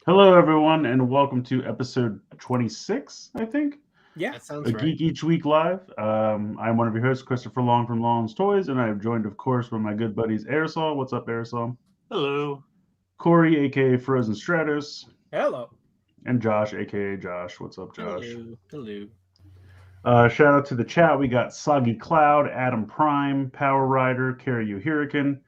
Hello, everyone, and welcome to episode 26, I think. Yeah, that sounds A right. Geek Each Week Live. I'm one of your hosts, Christopher Long from Long's Toys, and I'm joined, of course, by my good buddies, Aresol. What's up, Aresol? Hello. Corey, a.k.a. Frozen Stratos. hello. And Josh, a.k.a. Josh. What's up, Josh? Hello. Shout out to the chat. We got Soggy Cloud, Adam Prime, Power Rider, Karyu Hurricane,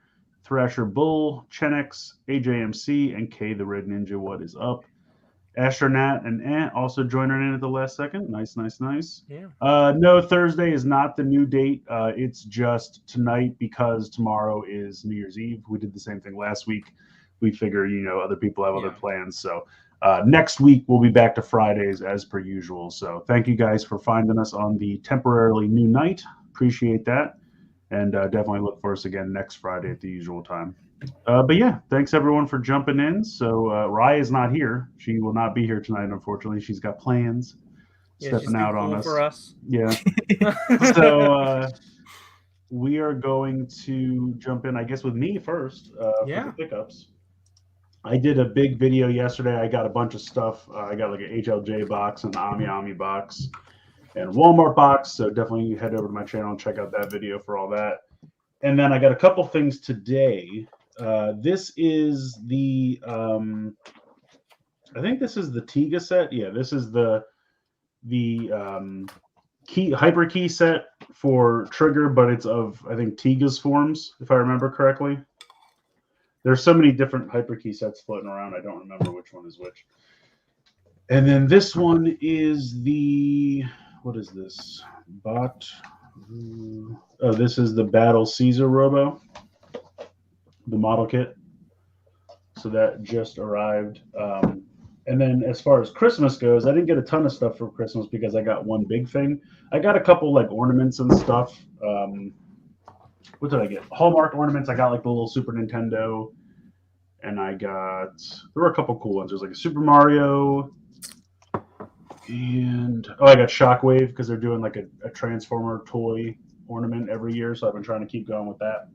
Thrasher Bull, Chenix, AJMC, and K the Red Ninja. What is up? Astronaut and Ant also joining in at the last second. Nice. Yeah. No, Thursday is not the new date. It's just tonight because tomorrow is New Year's Eve. We did the same thing last week. We figure, other people have other plans. So next week we'll be back to Fridays as per usual. So thank you guys for finding us on the temporarily new night. Appreciate that. And definitely look for us again next Friday at the usual time. But yeah, thanks everyone for jumping in. So Rye is not here. She will not be here tonight, unfortunately. She's got plans. Stepping out on us. For us. Yeah. So we are going to jump in, I guess, with me first for the pickups. I did a big video yesterday. I got a bunch of stuff. I got like an HLJ box, an Ami box, and a Walmart box. So definitely head over to my channel and check out that video for all that. And then I got a couple things today. This is the I think this is the Tiga set. Yeah, this is the key hyper key set for Trigger, but it's of, I think, Tiga's forms, if I remember correctly. There's so many different hyper key sets floating around. I don't remember which one is which. And then this one is the, what is this? This is the Battle Caesar Robo, the model kit. So that just arrived. And then as far as Christmas goes, I didn't get a ton of stuff for Christmas because I got one big thing. I got a couple like ornaments and stuff. What did I get? Hallmark ornaments. I got like the little Super Nintendo. And there were a couple cool ones. There's like a Super Mario. And I got Shockwave because they're doing like a Transformer toy ornament every year. So I've been trying to keep going with that.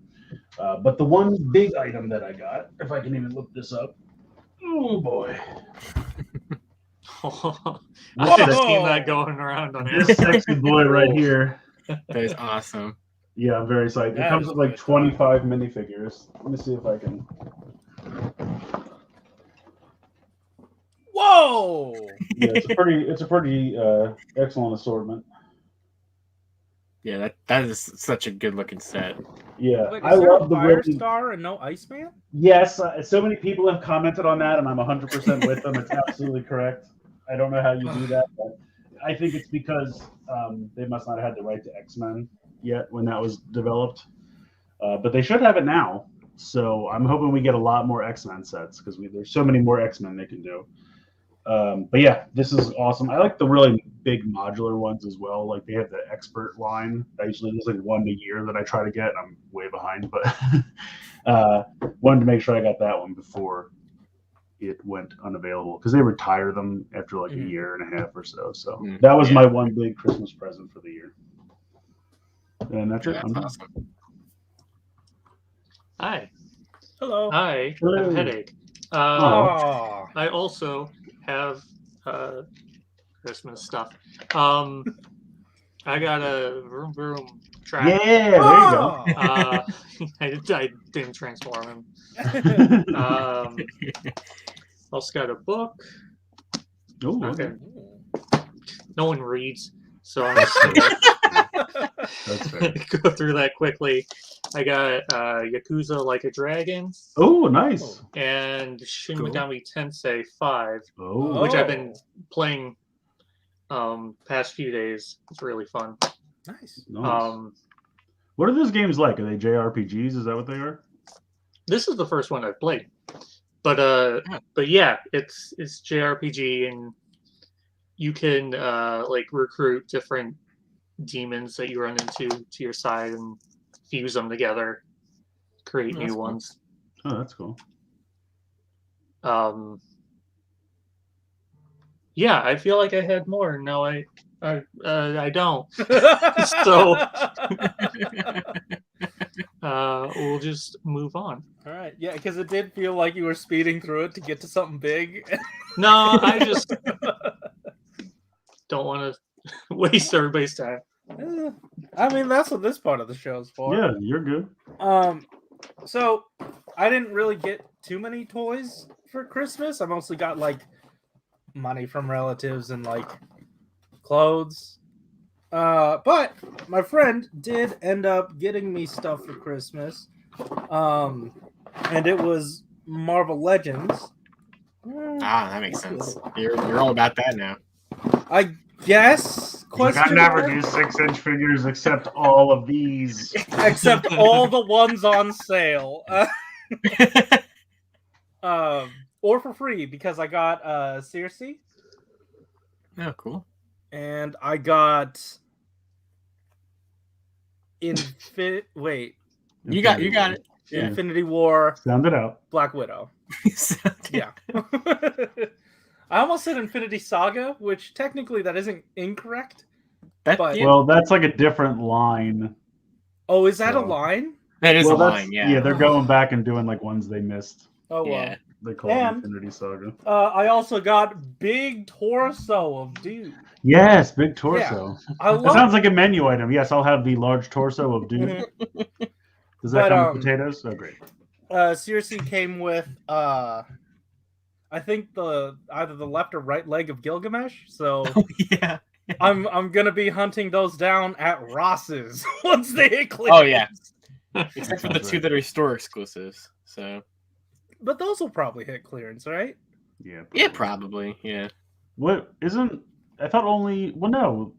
But the one big item that I got, if I can even look this up. Oh boy. I should have seen that going around on this sexy boy right here. That is awesome. Yeah, I'm very excited. It comes with like 25 minifigures. Let me see if I can. Whoa! Yeah, it's a pretty excellent assortment. Yeah, that is such a good looking set. Yeah, Wait, I love the Firestar and no Iceman. Yes, so many people have commented on that, and I'm 100% with them. It's absolutely correct. I don't know how you do that, but I think it's because they must not have had the right to X-Men yet when that was developed. But they should have it now. So I'm hoping we get a lot more X-Men sets because there's so many more X-Men they can do. But yeah, this is awesome. I like the really big modular ones as well. Like they have the expert line. There's like one a year that I try to get. I'm way behind, but wanted to make sure I got that one before it went unavailable because they retire them after like a year and a half or so. So that was my one big Christmas present for the year. And that's it. That's awesome. Hi. Hello. Hi. Hello. I have a headache. I also have Christmas stuff. I got a Vroom Vroom track. Yeah, there you go. I didn't transform him. Also got a book. Ooh, okay. No one reads, so I'm just gonna That's fair. go through that quickly. I got Yakuza Like a Dragon. Oh, nice. And Shin Megami Tensei 5, Oh. which I've been playing past few days. It's really fun. Nice. What are those games like? Are they JRPGs? Is that what they are? This is the first one I've played. But yeah, it's JRPG, and you can like recruit different demons that you run into to your side and fuse them together, create That's new cool. ones. Oh, that's cool. Yeah, I feel like I had more. No, I don't. So we'll just move on. All right, yeah, because it did feel like you were speeding through it to get to something big. No, I just don't want to waste everybody's time. I mean, that's what this part of the show is for. Yeah, you're good. So I didn't really get too many toys for Christmas. I mostly got like money from relatives and like clothes. But my friend did end up getting me stuff for Christmas. And it was Marvel Legends. That makes sense. You're all about that now. I guess. Like, I never do 6-inch figures except all of these. Except all the ones on sale. Or for free because I got Circe. Oh, cool. And I got Wait. You got it. Yeah. Infinity War. Sound it out. Black Widow. Yeah. I almost said Infinity Saga, which technically that isn't incorrect. Well, that's like a different line. Oh, is that a line? That is a line, yeah. Yeah, they're going back and doing like ones they missed. Oh, well. Yeah. They call it Infinity Saga. I also got Big Torso of Dude. Yes, Big Torso. Yeah. That sounds like a menu item. Yes, I'll have the large torso of Dude. Does that come with potatoes? Oh, great. Circe came with, I think either the left or right leg of Gilgamesh. So yeah. I'm gonna be hunting those down at Ross's once they hit clearance. Oh yeah. Except for the two that are store exclusives. So. But those will probably hit clearance, right? Yeah. Probably. Yeah, probably. Yeah. What isn't? I thought only. Well, no.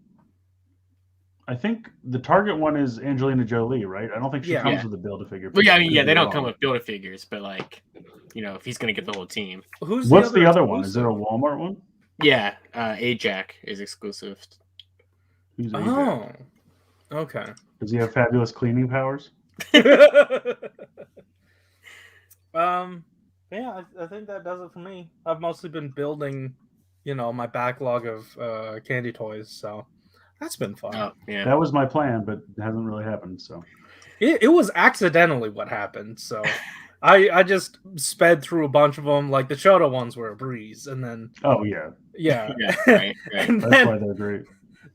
I think the Target one is Angelina Jolie, right? I don't think she comes with a Build-A-Figure. Well, yeah, I mean, yeah, they don't come with Build-A-Figures, but like, you know, if he's gonna get the whole team. What's the other one? Is it a Walmart one? Yeah, Ajax is exclusive. Who's Ajax? Oh, okay. Does he have fabulous cleaning powers? Yeah, I think that does it for me. I've mostly been building, my backlog of candy toys, so that's been fun. Oh, yeah. That was my plan, but it hasn't really happened. So it was accidentally what happened. So I just sped through a bunch of them. Like the SODO ones were a breeze, and then yeah, yeah, right. And that's why they're great.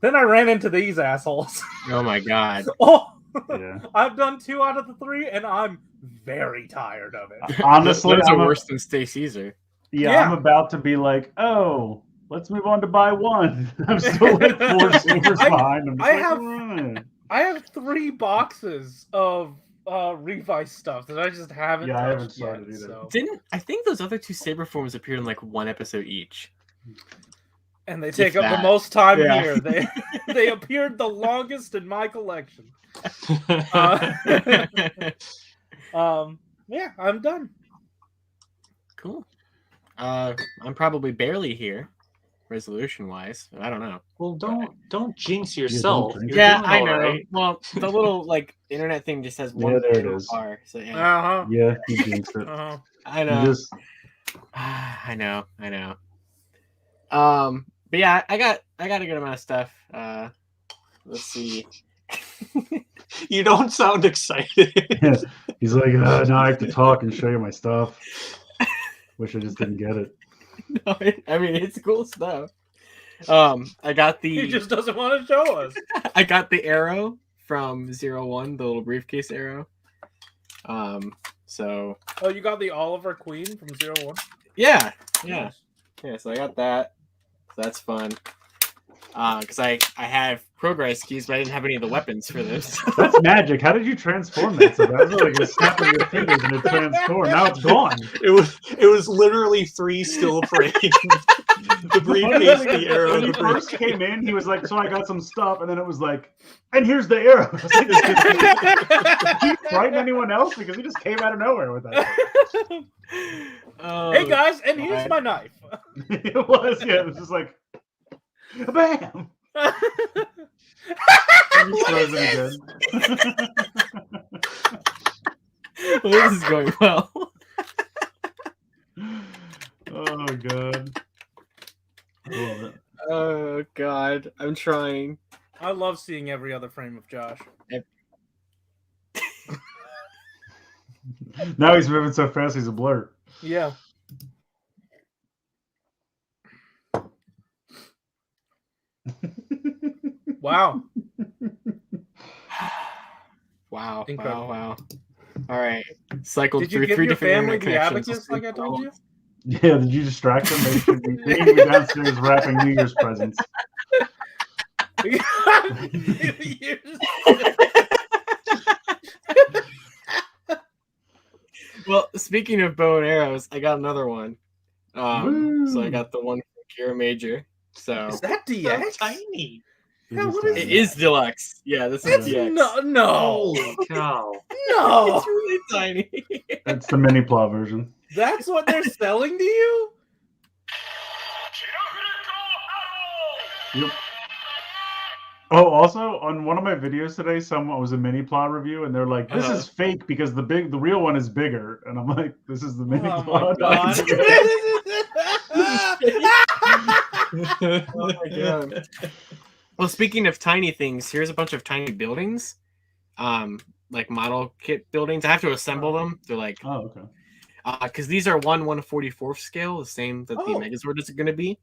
Then I ran into these assholes. Oh my god. Yeah. I've done 2 out of the 3, and I'm very tired of it. Honestly, those are worse than Stay Caesar. Yeah, I'm about to be like, oh, let's move on to buy one. I'm still like 4 supers behind. I have 3 boxes of Revice stuff that I just haven't. Yeah, I haven't yet, started either. So. I think those other 2 Saber forms appeared in like 1 episode each. And they take up the most time here. They appeared the longest in my collection. Yeah, I'm done. Cool. I'm probably barely here, resolution wise. I don't know. Well, don't jinx yourself. Yeah, I know. Right. Well, the little like internet thing just has one bar. So yeah. Yeah, you jinxed it. I know. I know. But yeah, I got a good amount of stuff. Let's see. You don't sound excited. Yeah. He's like, now I have to talk and show you my stuff. Wish I just didn't get it. No, I mean it's cool stuff. I got the. He just doesn't want to show us. I got the arrow from 01, the little briefcase arrow. So. Oh, you got the Oliver Queen from 01? Yeah. Nice. Yeah. So I got that. So that's fun. Because I have progress keys, but I didn't have any of the weapons for this. That's magic. How did you transform that? So that was like a snap of your fingers and it transformed. Now it's gone. It was literally 3 still frames. The briefcase, the arrow. When he first came in, he was like, "So I got some stuff," and then it was like, "And here's the arrow." I was like, did he frighten anyone else? Because he just came out of nowhere with that. Hey guys, and here's my knife. It was, yeah. It was just like. Bam! And he throws it again. Well, this is going well. Oh god. I love it. Oh god, I'm trying. I love seeing every other frame of Josh. Now he's moving so fast he's a blur. Yeah. Wow. Wow, Incredible. wow. All right, cycled Did you through give 3 your different family internet the connections. abacus like I told you? Yeah, did you distract them? They should be seeing you downstairs wrapping New Year's presents. Well, speaking of bow and arrows, I got another one. So I Woo. got the one from Kira Major. So Is that So DX? tiny. Yeah, what it is deluxe. Yeah, this is It's DX. no, Holy cow. no. It's really tiny. That's the mini plow version. That's what they're selling to you? Yep. Oh, also on one of my videos today, someone was a mini plow review, and they're like, "This is fake because the real one is bigger." And I'm like, "This is the mini Oh plow." my god. Oh my god. Well, speaking of tiny things, here's a bunch of tiny buildings. Like model kit buildings. I have to assemble them. They're like Oh, okay. because these are 1/144th scale, the same that the Oh. Megazord is going to be.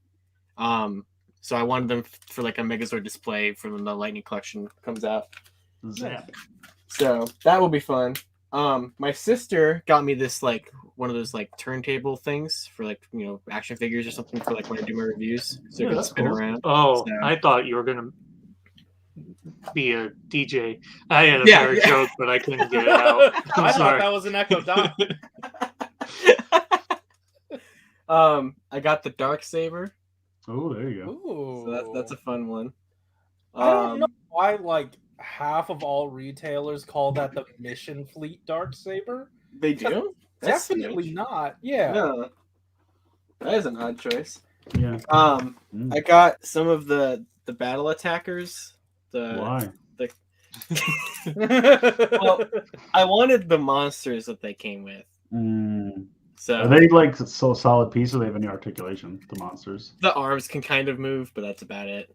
So I wanted them for like a Megazord display for when the Lightning Collection comes out. Zap. So that will be fun. My sister got me this like one of those like turntable things for like action figures or something for like when I do my reviews, so Yeah, it can that's spin cool. around. Oh, So- I thought you were gonna be a DJ. I had a Yeah, better yeah. joke, but I couldn't get it out. I'm I thought sorry. that was an Echo Dot. I got the Dark Saber, Oh, there you go. Ooh. so that's a fun one. I don't know why like half of all retailers call that the Mission Fleet Dark Saber. They do. That's Definitely strange. not. Yeah. No, that is an odd choice. Yeah. I got some of the battle attackers. Why? Well, I wanted the monsters that they came with. So Are they like so solid piece, or they have any articulation? The monsters. the arms can kind of move, but that's about it.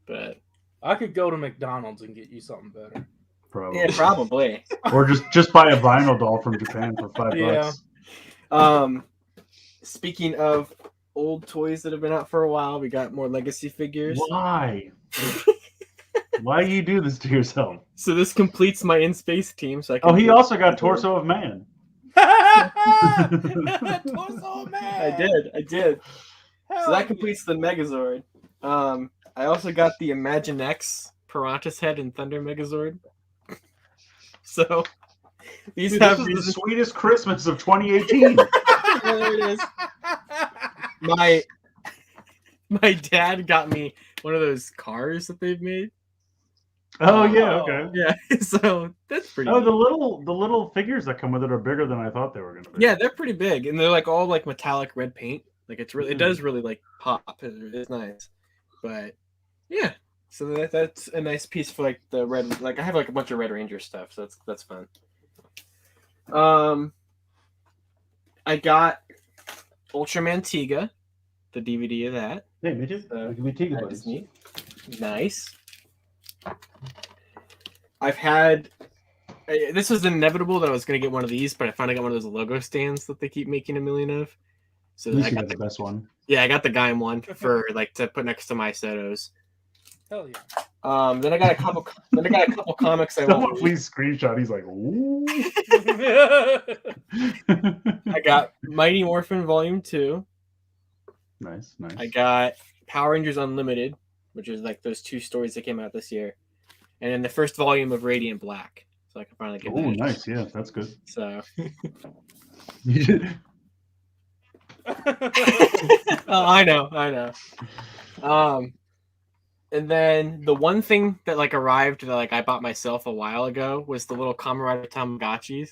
But I could go to McDonald's and get you something better. Probably. yeah, probably. Or just buy a vinyl doll from Japan for $5. Yeah. Speaking of old toys that have been out for a while, we got more legacy figures. Why? Why do you do this to yourself? So this completes my in space team. So I can Oh, he also got Torso of Man. Torso Man. I did. Hell So that completes the Megazord. I also got the Imaginex Piranha's Head and Thunder Megazord. So these Dude, have this is reasons. the sweetest Christmas of 2018. There it is. My dad got me one of those cars that they've made. Oh yeah, okay. Yeah, so that's pretty. Oh, neat. the little figures that come with it are bigger than I thought they were gonna be. Yeah, they're pretty big, and they're like all like metallic red paint. Like it does really like pop. It's nice, but yeah. So that's a nice piece for like the red. Like I have like a bunch of Red Ranger stuff, so that's fun. I got Ultraman Tiga, the DVD of that. Hey, me too. We can be Tiga That buddies. is neat. Nice. I've had. This was inevitable that I was going to get one of these, but I finally got one of those logo stands that they keep making a million of. So At least I you got got the best one. Yeah, I got the Gaim one for like to put next to my SODOs. Hell yeah. Then I got a couple. Comics I Someone won't read. please screenshot. He's like, ooh. I got Mighty Morphin Volume 2. Nice. I got Power Rangers Unlimited, which is like those 2 stories that came out this year, and then the first volume of Radiant Black. So I can finally get Oh, that. nice. Yeah, that's good. So. Oh, I know. And then the one thing that like arrived that like I bought myself a while ago was the little Kamen Rider Tamagotchis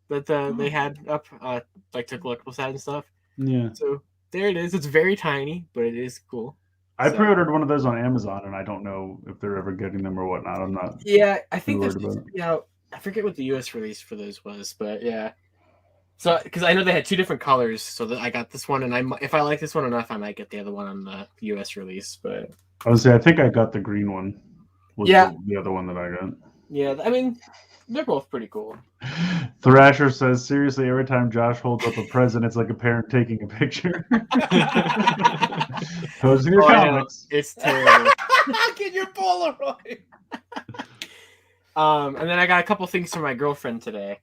that they had up like to collectible side and stuff. Yeah. So there it is. It's very tiny, but it is cool. I So- pre-ordered one of those on Amazon, and I don't know if they're ever getting them or whatnot. I'm not. Yeah, I think Too there's worried about out. I forget what the U.S. release for those was, but yeah. So, because I know they had 2 different colors, so that I got this one, and if I like this one enough, I might get the other one on the U.S. release. But I would say I think I got the green one. Was Yeah. the other one that I got. yeah, I mean, they're both pretty cool. Thrasher says, seriously, every time Josh holds up a present, it's like a parent taking a picture. Posing your Oh, I know. comics. It's terrible. Get your Polaroid. And then I got a couple things from my girlfriend today.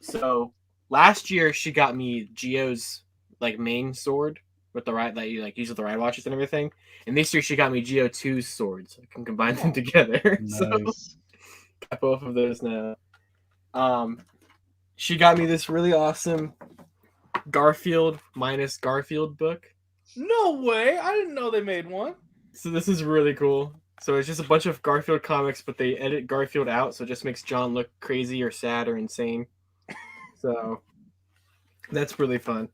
So last year she got me Geo's like main sword with the ride that you like use with the ride watches and everything. And this year she got me Geo 2's sword, so I can combine them together. So Nice. got both of those now. She got me this really awesome Garfield minus Garfield book. No way! I didn't know they made one. So this is really cool. So it's just a bunch of Garfield comics, but they edit Garfield out, so it just makes John look crazy or sad or insane. So that's really fun.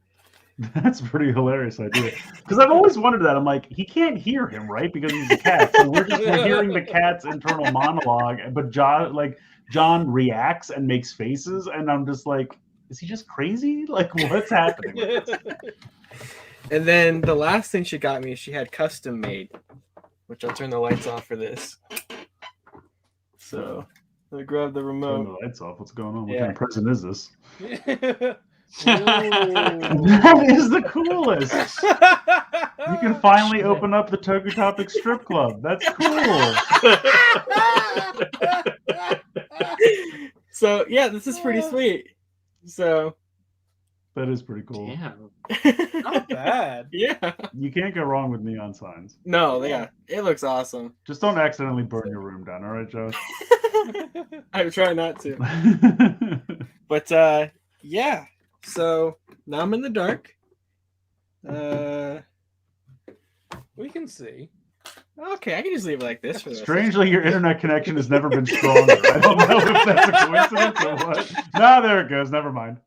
That's a pretty hilarious idea. Because I've always wondered that. I'm like, he can't hear him, right? Because he's a cat. So we're hearing the cat's internal monologue, but John reacts and makes faces, and I'm just like, is he just crazy? Like, what's happening with this? And then the last thing she got me, she had custom made, which I'll turn the lights off for this. So let me grab the Turn remote. the lights off. What's going on? What Yeah. kind of present is this? Ooh. That is the coolest. You can finally open up the Toku Topics strip club. That's cool. So yeah, this is pretty sweet. So That is pretty cool. Damn. Not bad. yeah. You can't go wrong with neon signs. No, yeah, it looks awesome. Just don't accidentally burn your room down, all right, Josh? I'm trying not to. But yeah. So now I'm in the dark. We can see. Okay, I can just leave it like this for the rest of Strangely, your internet connection has never been stronger. I don't know if that's a coincidence or what. No, there it goes. Never mind.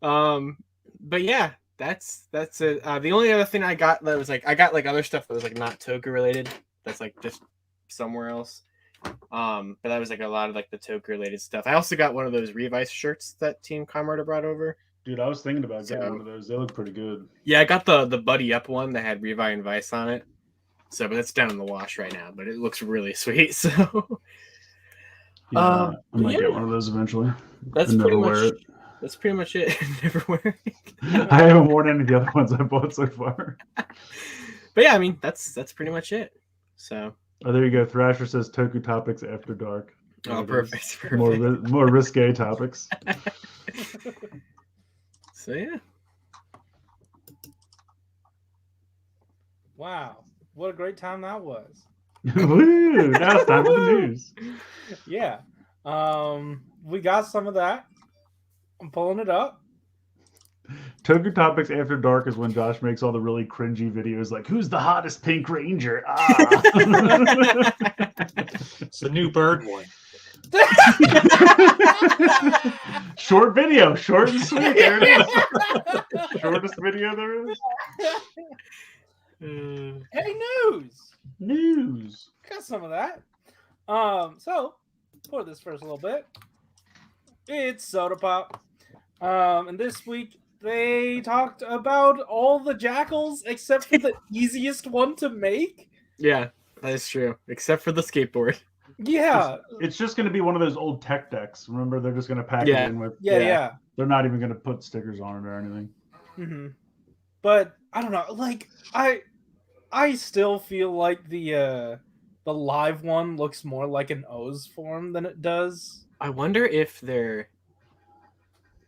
But yeah, that's it. The only other thing I got that was like I got like other stuff that was like not Toku related. That's like just somewhere else. But that was like a lot of like the Toku related stuff. I also got one of those Revice shirts that Team Comrade brought over. Dude, I was thinking about getting So- one of those. They look pretty good. Yeah, I got the Buddy Up one that had Revi and Vice on it. So, but it's down in the wash right now. But it looks really sweet. So Yeah, I might yeah. get one of those eventually. that's And never pretty wear much it. that's pretty much it. Never wear it. I haven't worn any of the other ones I bought so far. But yeah, I mean that's pretty much it. So Oh, there you go. Thrasher says Toku Topics After Dark. oh, There it is. perfect. More risque topics. So yeah. Wow. What a great time that was. Woo! Now it's time for the news. Yeah. We got some of that. I'm pulling it up. Toku Topics After Dark is when Josh makes all the really cringy videos like, who's the hottest Pink Ranger? Ah! It's the new bird one. Short video, short and sweet. There it is. Shortest video there is. Hey, news. News. Got some of that. So for this first little bit, it's Sodapop. And this week they talked about all the jackals except for the easiest one to make. Yeah, that is true. Except for the skateboard. Yeah. It's just going to be one of those old tech decks. Remember, they're just going to pack Yeah. it in with. Yeah. They're not even going to put stickers on it or anything. Mm-hmm. But I don't know. Like I still feel like the live one looks more like an O's form than it does. I wonder if they're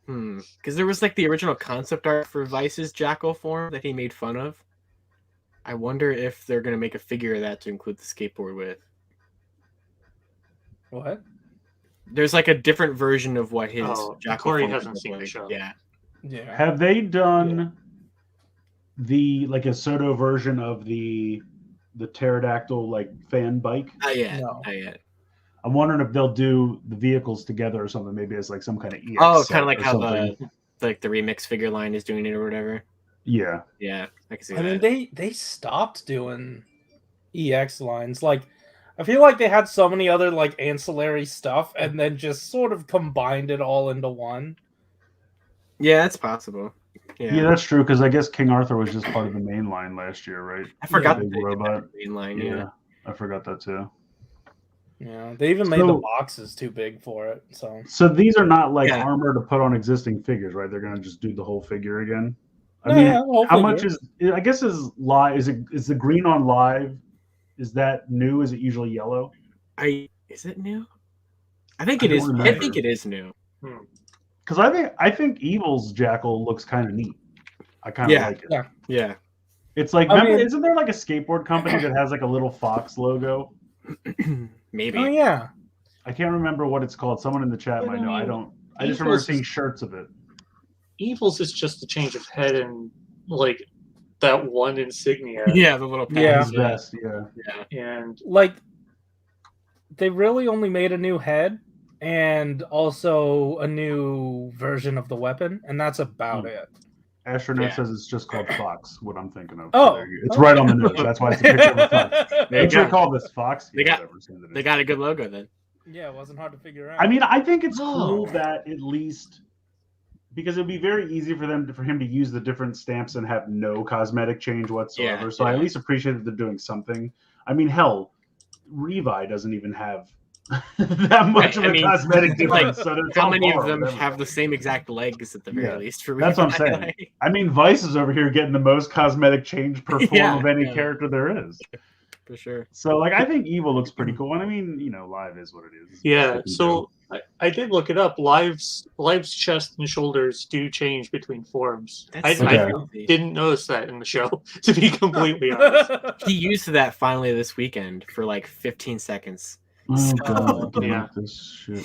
because there was like the original concept art for Vice's Jackal form that he made fun of. I wonder if they're gonna make a figure of that to include the skateboard with. What? There's like a different version of what his Jackal Corey form hasn't would seen look the like. show. Yeah. Yeah. Have they done the like a SODO version of the pterodactyl like fan bike? Not yet. No. Not yet. I'm wondering if they'll do the vehicles together or something. Maybe it's like some kind of EX Oh, set kind of like or how something. the remix figure line is doing it or whatever. Yeah. Yeah, I can see I that. mean, they stopped doing EX lines. Like, I feel like they had so many other like ancillary stuff, and then just sort of combined it all into one. Yeah, that's possible. Yeah, that's true, because I guess King Arthur was just part of the main line last year, right? I forgot The that big they did robot. that main line. Yeah. Yeah. I forgot that too. Yeah, they even made the boxes too big for it. So these are not like Yeah. armor to put on existing figures, right? They're gonna just do the whole figure again. I No, mean, yeah, the whole how figure. much is? I guess is live. Is the green on live? Is that new? Is it usually yellow? Is it new? I think I it don't is. I remember. think it is new. Because I think Evil's Jackal looks kind of neat. I kind of like it. Yeah. It's like, I mean- isn't there like a skateboard company that has like a little fox logo? Maybe. Oh yeah. I can't remember what it's called. Someone in the chat But, might I know. I mean, don't. I just remember Evil's seeing is- shirts of it. Evil's is just a change of head and like that one insignia. Yeah, the little Yeah. His vest, yeah. And Like, they really only made a new head and also a new version of the weapon, and that's about it. Astronaut Yeah. says it's just called Fox, what I'm thinking of. Oh, There you go. It's right on the nose. That's why it's a picture of a fox. There you What should we go. call this? Fox? They got- whatever, send it They in. got a good logo then. Yeah, it wasn't hard to figure out. I mean, I think it's cool Oh. that at least because it'd be very easy for him to use the different stamps and have no cosmetic change whatsoever. Yeah, so I yeah. at least appreciate that they're doing something. I mean, hell, Revi doesn't even have that much Right, of I a mean, cosmetic like, difference. So they're How many of far, them whatever. have the same exact legs at the very Yeah. least? For That's what I'm Revi? saying. Like, I mean, Vice is over here getting the most cosmetic change per form Yeah, of any yeah. character there is. for sure. So, like, I think Evil looks pretty cool. And I mean, live is what it is. yeah, It's so I did look it up. Live's chest and shoulders do change between forms. That's Okay. I didn't notice that in the show, to be completely honest. He used that finally this weekend for like 15 seconds. Oh god, get Yeah. off this shit.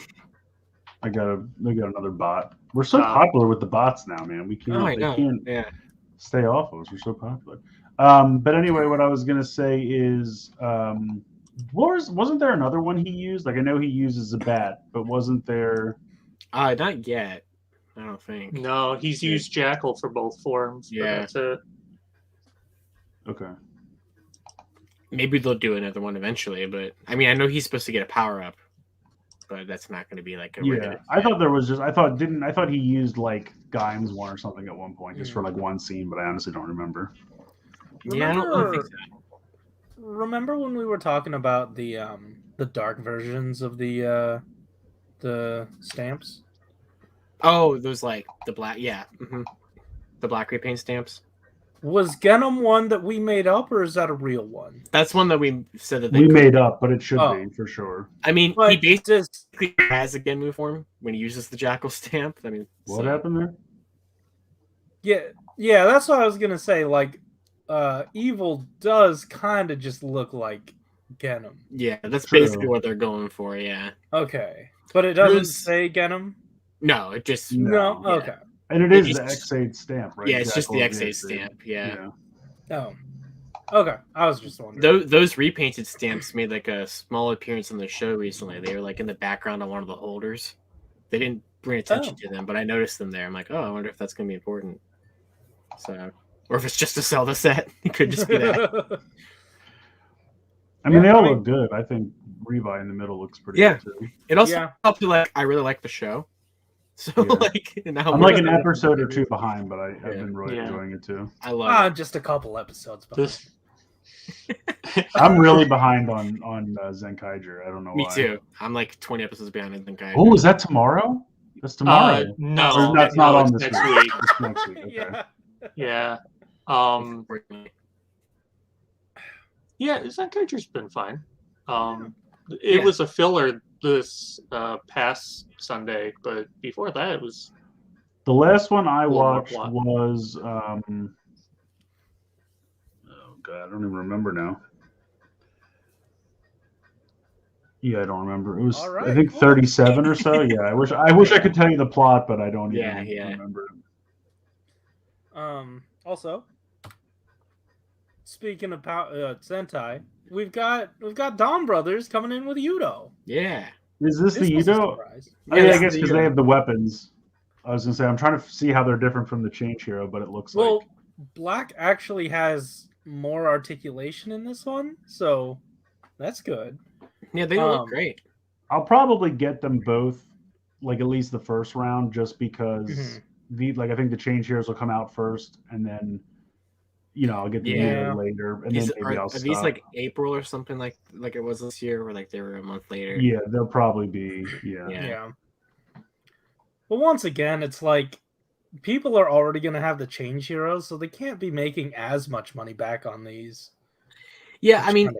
We got another bot. We're so Uh, popular with the bots now, man. We can't Oh, I they know. can't Yeah. stay off of us. We're so popular. But anyway, what I was gonna say is wasn't there another one he used? Like I know he uses a bat, but wasn't there Not yet. I don't think. No, he's used Jackal for both forms. but Yeah. that's it. okay. Maybe they'll do another one eventually, but I mean, I know he's supposed to get a power up, but that's not going to be like a Yeah. regular. I thought there was just I thought he used like Gaim's one or something at one point, just for like one scene, but I honestly don't remember. Yeah, I don't think so. Remember when we were talking about the dark versions of the stamps? Oh, those like the black, yeah, the black repaint stamps. Was Genom one that we made up, or is that a real one? That's one that we said that they We could- made up, but it should Oh. be for sure. I mean, But he basically just has a Genmu form when he uses the Jackal stamp. I mean, What happened there? yeah, that's what I was gonna say. Like, Evil does kind of just look like Genom. Yeah, that's True. basically what they're going for. Yeah. Okay, but it doesn't There's- say Genom. No, it just No. No, okay. And it is It's the just- X8 stamp, right? yeah, it's just the Jackal is X8 stamp. Yeah. Oh, okay. I was just wondering. Those repainted stamps made like a small appearance on the show recently. They were like in the background on one of the holders. They didn't bring attention to them, but I noticed them there. I'm like, oh, I wonder if that's gonna be important. So, or if it's just to sell the set. It could just be that. I mean, Yeah, they all I mean- look good. I think Revi in the middle looks pretty Yeah. good too. It also Yeah. helped me like I really like the show. So Yeah. like now I'm like an episode or two behind, but I've Yeah. been really Yeah. enjoying it too. I love it. Just a couple episodes. Behind. This, I'm really behind on Zenkaiger. I don't know Me why. too. I'm like 20 episodes behind in Sentai. Oh, is that tomorrow? That's tomorrow. no, Or that's not no, on it's this next week. week. It's next week. Okay. Yeah. Yeah. Yeah, Zenkaiger's been fine. It Yeah. was a filler this past Sunday, but before that it was The last one I little more watched plot. was oh god, I don't even remember now. Yeah, I don't remember. It was All right, I think cool. 37 or so. Yeah, I wish I could tell you the plot, but I don't Yeah, even yeah. remember it. Also, speaking of Sentai, we've got Donbrothers coming in with YUDO. Yeah. Is this the was a Judo? surprise. Oh, yeah, I it's guess the because Judo. they have the weapons. I was gonna say I'm trying to see how they're different from the Change Hero, but it looks Well, like Black actually has more articulation in this one, so that's good. Yeah, they look great. I'll probably get them both, like at least the first round, just because I think the change heroes will come out first, and then I'll get the Yudo later, and then maybe I'll are stop. these like April or something like it was this year, or like they were a month later? Yeah, they'll probably be. Yeah. But once again, it's like people are already going to have the change heroes, so they can't be making as much money back on these. Yeah, I mean,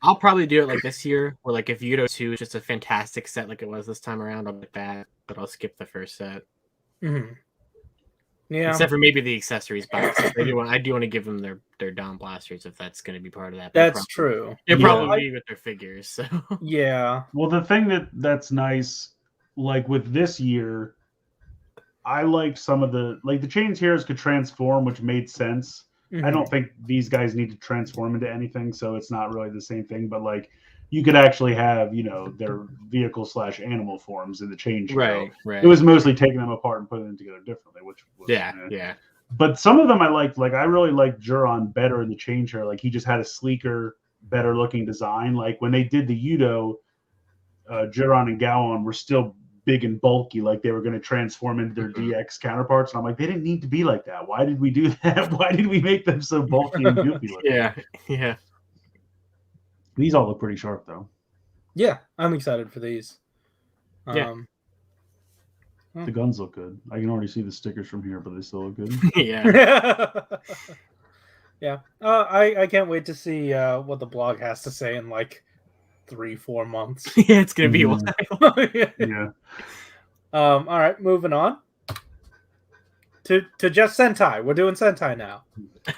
I'll probably do it like this year, where like if YUDO 2 is just a fantastic set like it was this time around, I'll get that, but I'll skip the first set. Yeah, except for maybe the accessories box. I do want to give them their Donblasters if that's going to be part of that. That's true. It'll probably be with their figures. So yeah. Well, the thing that's nice, like with this year, I like some of the change heroes could transform, which made sense. I don't think these guys need to transform into anything, so it's not really the same thing. But like, you could actually have their vehicle/animal forms in the change hero. Right. It was mostly taking them apart and putting them together differently, which was yeah. But some of them I liked. Like I really liked Juron better in the change hero. Like he just had a sleeker, better looking design. Like when they did the Yudo, Juron and Gowon were still big and bulky, like they were going to transform into their DX counterparts. And I'm like, they didn't need to be like that. Why did we do that? Why did we make them so bulky and goofy looking? Yeah. These all look pretty sharp, though. Yeah, I'm excited for these. The guns look good. I can already see the stickers from here, but they still look good. Yeah. I can't wait to see what the blog has to say in like 3-4 months. Yeah, it's gonna be a while. Yeah. All right, moving on to just Sentai. We're doing Sentai now.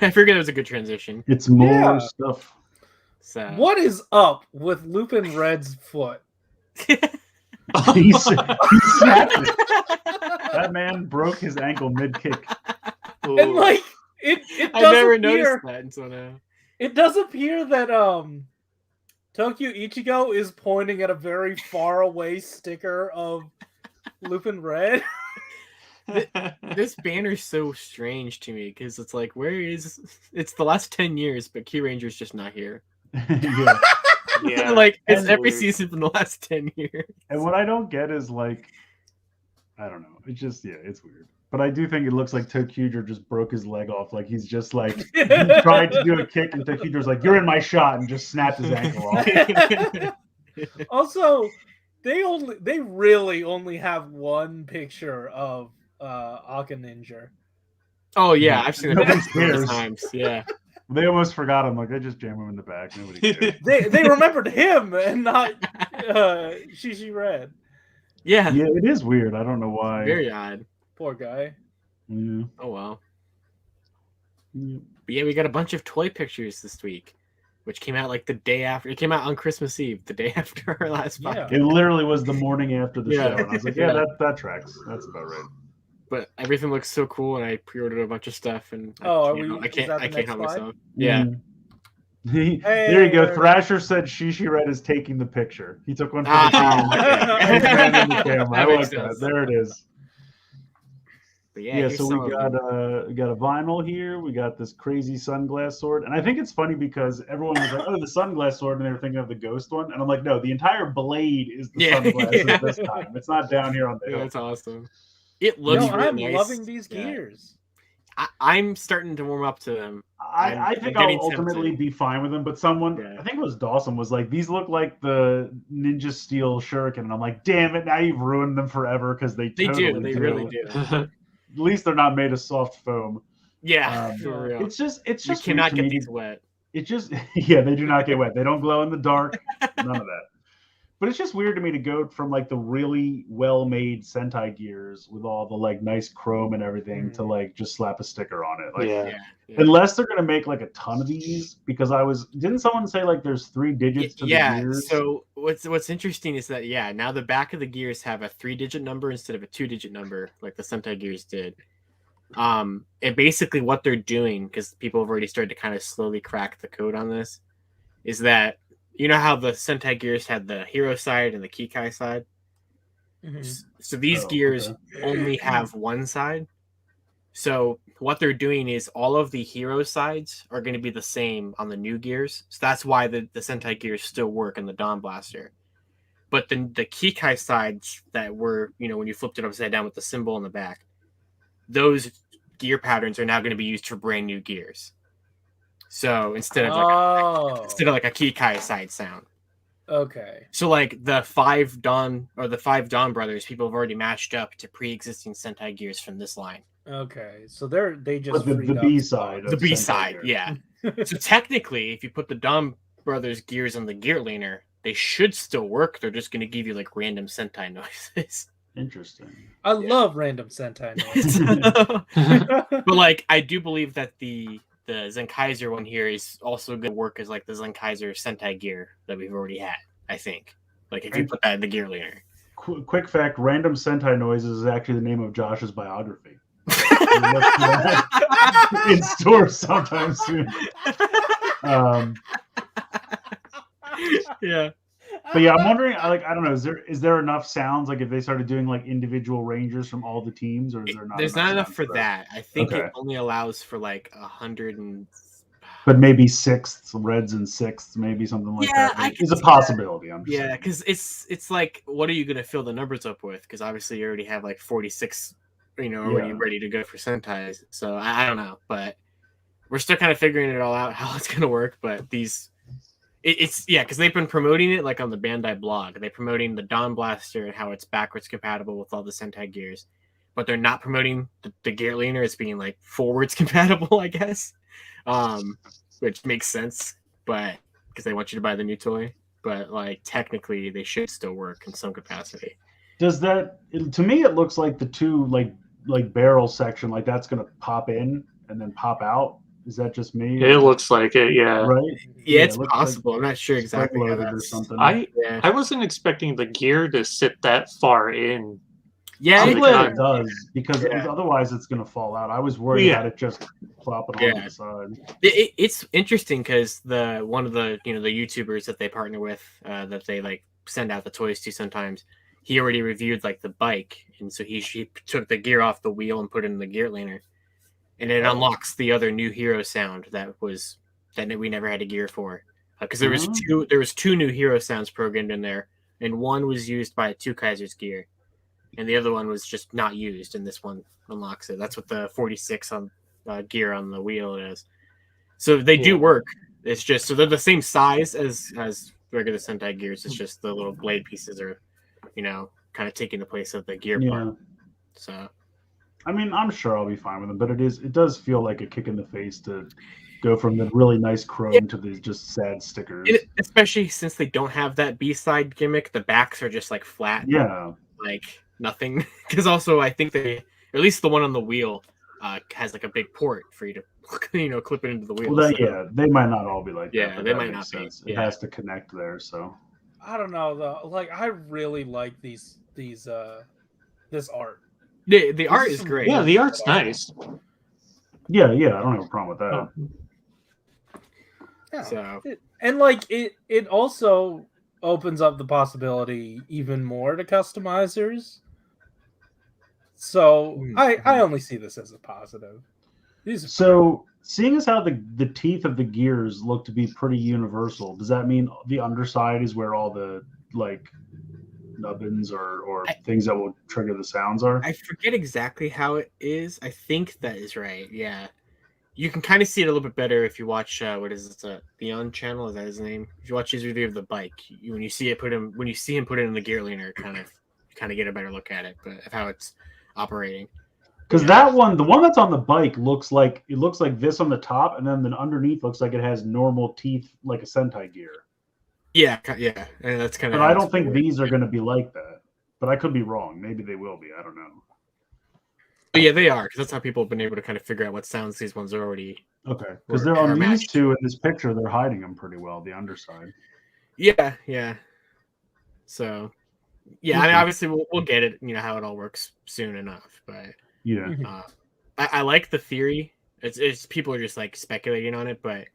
I figured it was a good transition. It's more stuff. So what is up with Lupin Red's foot? he snapped it. That man broke his ankle mid-kick. And like it I never noticed that until now. It does appear that Tokyo Ichigo is pointing at a very far away sticker of Lupin Red. This banner's so strange to me because it's like, it's the last 10 years, but Kyuranger's just not here. Yeah. Like it's every season from the last 10 years. And what I don't get is like, I don't know. It's just it's weird. But I do think it looks like Tokuger just broke his leg off. Like he's just like he tried to do a kick, and Tokuger's like, "You're in my shot," and just snapped his ankle off. Also, they really only have one picture of Aka Ninja. Oh yeah, I've seen Nobody it many cares. times. Yeah. They almost forgot him. Like they just jam him in the back. Nobody cares. They remembered him and not Shishi Red. Yeah, it is weird. I don't know why. Very odd. Poor guy. Yeah. Oh well. Yeah. But yeah, we got a bunch of toy pictures this week, which came out like the day after. It came out on Christmas Eve, the day after our last podcast. It literally was the morning after the Yeah. show, and I was like, "Yeah, that tracks. That's about right." But everything looks so cool, and I pre-ordered a bunch of stuff, and I can't help myself. Yeah. There you go. Thrasher said Shishi Red is taking the picture. He took one for the camera. I like that. There it is. But yeah, so we got a vinyl here. We got this crazy Sunglass Sword, and I think it's funny because everyone was like, "Oh, the Sunglass Sword," and they were thinking of the Ghost one, and I'm like, "No, the entire blade is the sunglasses this time. It's not down here on the hill." That's awesome. It looks. I'm nice. loving these gears. I'm starting to warm up to them. I think I'll ultimately be fine with them, but someone, I think it was Dawson, was like, "These look like the Ninja Steel Shuriken," and I'm like, "Damn it! Now you've ruined them forever because they totally They really do. At least they're not made of soft foam. Yeah, for real. It's just you cannot get these wet. It just they do not get wet. They don't glow in the dark. None of that. But it's just weird to me to go from like the really well-made Sentai gears with all the like nice chrome and everything to like just slap a sticker on it. Like, unless they're gonna make like a ton of these, because didn't someone say like there's 3 digits to the gears? So what's interesting is that now the back of the gears have a 3-digit number instead of a 2-digit number, like the Sentai gears did. And basically what they're doing, because people have already started to kind of slowly crack the code on this, is that you know how the Sentai gears had the hero side and the Kikai side? So these gears only have one side. So what they're doing is all of the hero sides are going to be the same on the new gears. So that's why the Sentai gears still work in the Dawn Blaster. But the Kikai sides that were, when you flipped it upside down with the symbol in the back, those gear patterns are now going to be used for brand new gears. So instead of like a Kikai side sound. Okay. So like the 5 Donbrothers, people have already matched up to pre-existing Sentai gears from this line. Okay. So they just But the B side. The B side, yeah. So technically, if you put the Donbrothers gears on the gear laner, they should still work. They're just going to give you like random Sentai noises. Interesting. I love random Sentai noises. But like, I do believe that the Zenkaiser one here is also going to work as like the Zenkaiser Sentai gear that we've already had, I think. Like if you put that in the gear laner. Quick fact, random Sentai noises is actually the name of Josh's biography. In stores sometime soon. Yeah. But yeah, I'm wondering, I don't know, is there enough sounds, like if they started doing like individual rangers from all the teams, or is there not? There's not enough for that. I think Okay. it only allows for like 100 and. But maybe sixths, reds and sixths, maybe something like that. It's a possibility. I'm just saying. Because it's like, what are you going to fill the numbers up with? Because obviously you already have like 46, already ready to go for Sentais. So I don't know, but we're still kind of figuring it all out how it's going to work. But because they've been promoting it like on the Bandai blog. They're promoting the Dawn Blaster and how it's backwards compatible with all the Sentai gears, but they're not promoting the gear laner as being like forwards compatible, I guess. Which makes sense, but because they want you to buy the new toy, but like technically they should still work in some capacity. Does that? To me, it looks like the two like barrel section, like that's gonna pop in and then pop out. Is that just me? It looks like it, yeah. Right? Yeah, it's it possible. I'm not sure exactly how or that's. something. I wasn't expecting the gear to sit that far in. Yeah, I'm it glad does. it does, because otherwise it's going to fall out. I was worried about it just plopping onto the side. It's interesting because one of the the YouTubers that they partner with, that they like send out the toys to sometimes, he already reviewed like the bike, and so he took the gear off the wheel and put it in the gear laner, and it unlocks the other new hero sound that we never had a gear for, because there was two new hero sounds programmed in there, and one was used by Two Kaiser's gear. And the other one was just not used, and this one unlocks it. That's what the 46 on gear on the wheel is. So they do work. It's just so they're the same size as regular Sentai gears. It's just the little blade pieces are, kind of taking the place of the gear part. So, I mean, I'm sure I'll be fine with them, but it does feel like a kick in the face to go from the really nice chrome to these just sad stickers. Especially since they don't have that B-side gimmick, the backs are just like flat. Yeah, like nothing. Because also I think at least the one on the wheel has like a big port for you to clip it into the wheel. Well, they might not all be like that. Yeah, they might not be. It has to connect there, so. I don't know though. Like I really like this art. The art is great. Yeah, the art's nice. Yeah, I don't have a problem with that. Yeah. So and like it also opens up the possibility even more to customizers. So I only see this as a positive. So seeing as how the teeth of the gears look to be pretty universal, does that mean the underside is where all the like nubbins or things that will trigger the sounds are? I forget exactly how it is. I think that is right. Yeah. You can kind of see it a little bit better if you watch what is it? Theon channel, is that his name? If you watch his review of the bike, when you see him put it in the gear laner, you kind of get a better look at it, but of how it's operating. Because that one, the one that's on the bike, looks like this on the top, and then the underneath looks like it has normal teeth like a Sentai gear. Yeah, and that's kind of. But I don't think these are going to be like that. But I could be wrong. Maybe they will be. I don't know. But yeah, they are, because that's how people have been able to kind of figure out what sounds these ones are already. Okay, because they're on these two in this picture. They're hiding them pretty well. The underside. Yeah. So, yeah, I mean, obviously we'll get it. How it all works soon enough, but yeah, I like the theory. It's people are just like speculating on it, but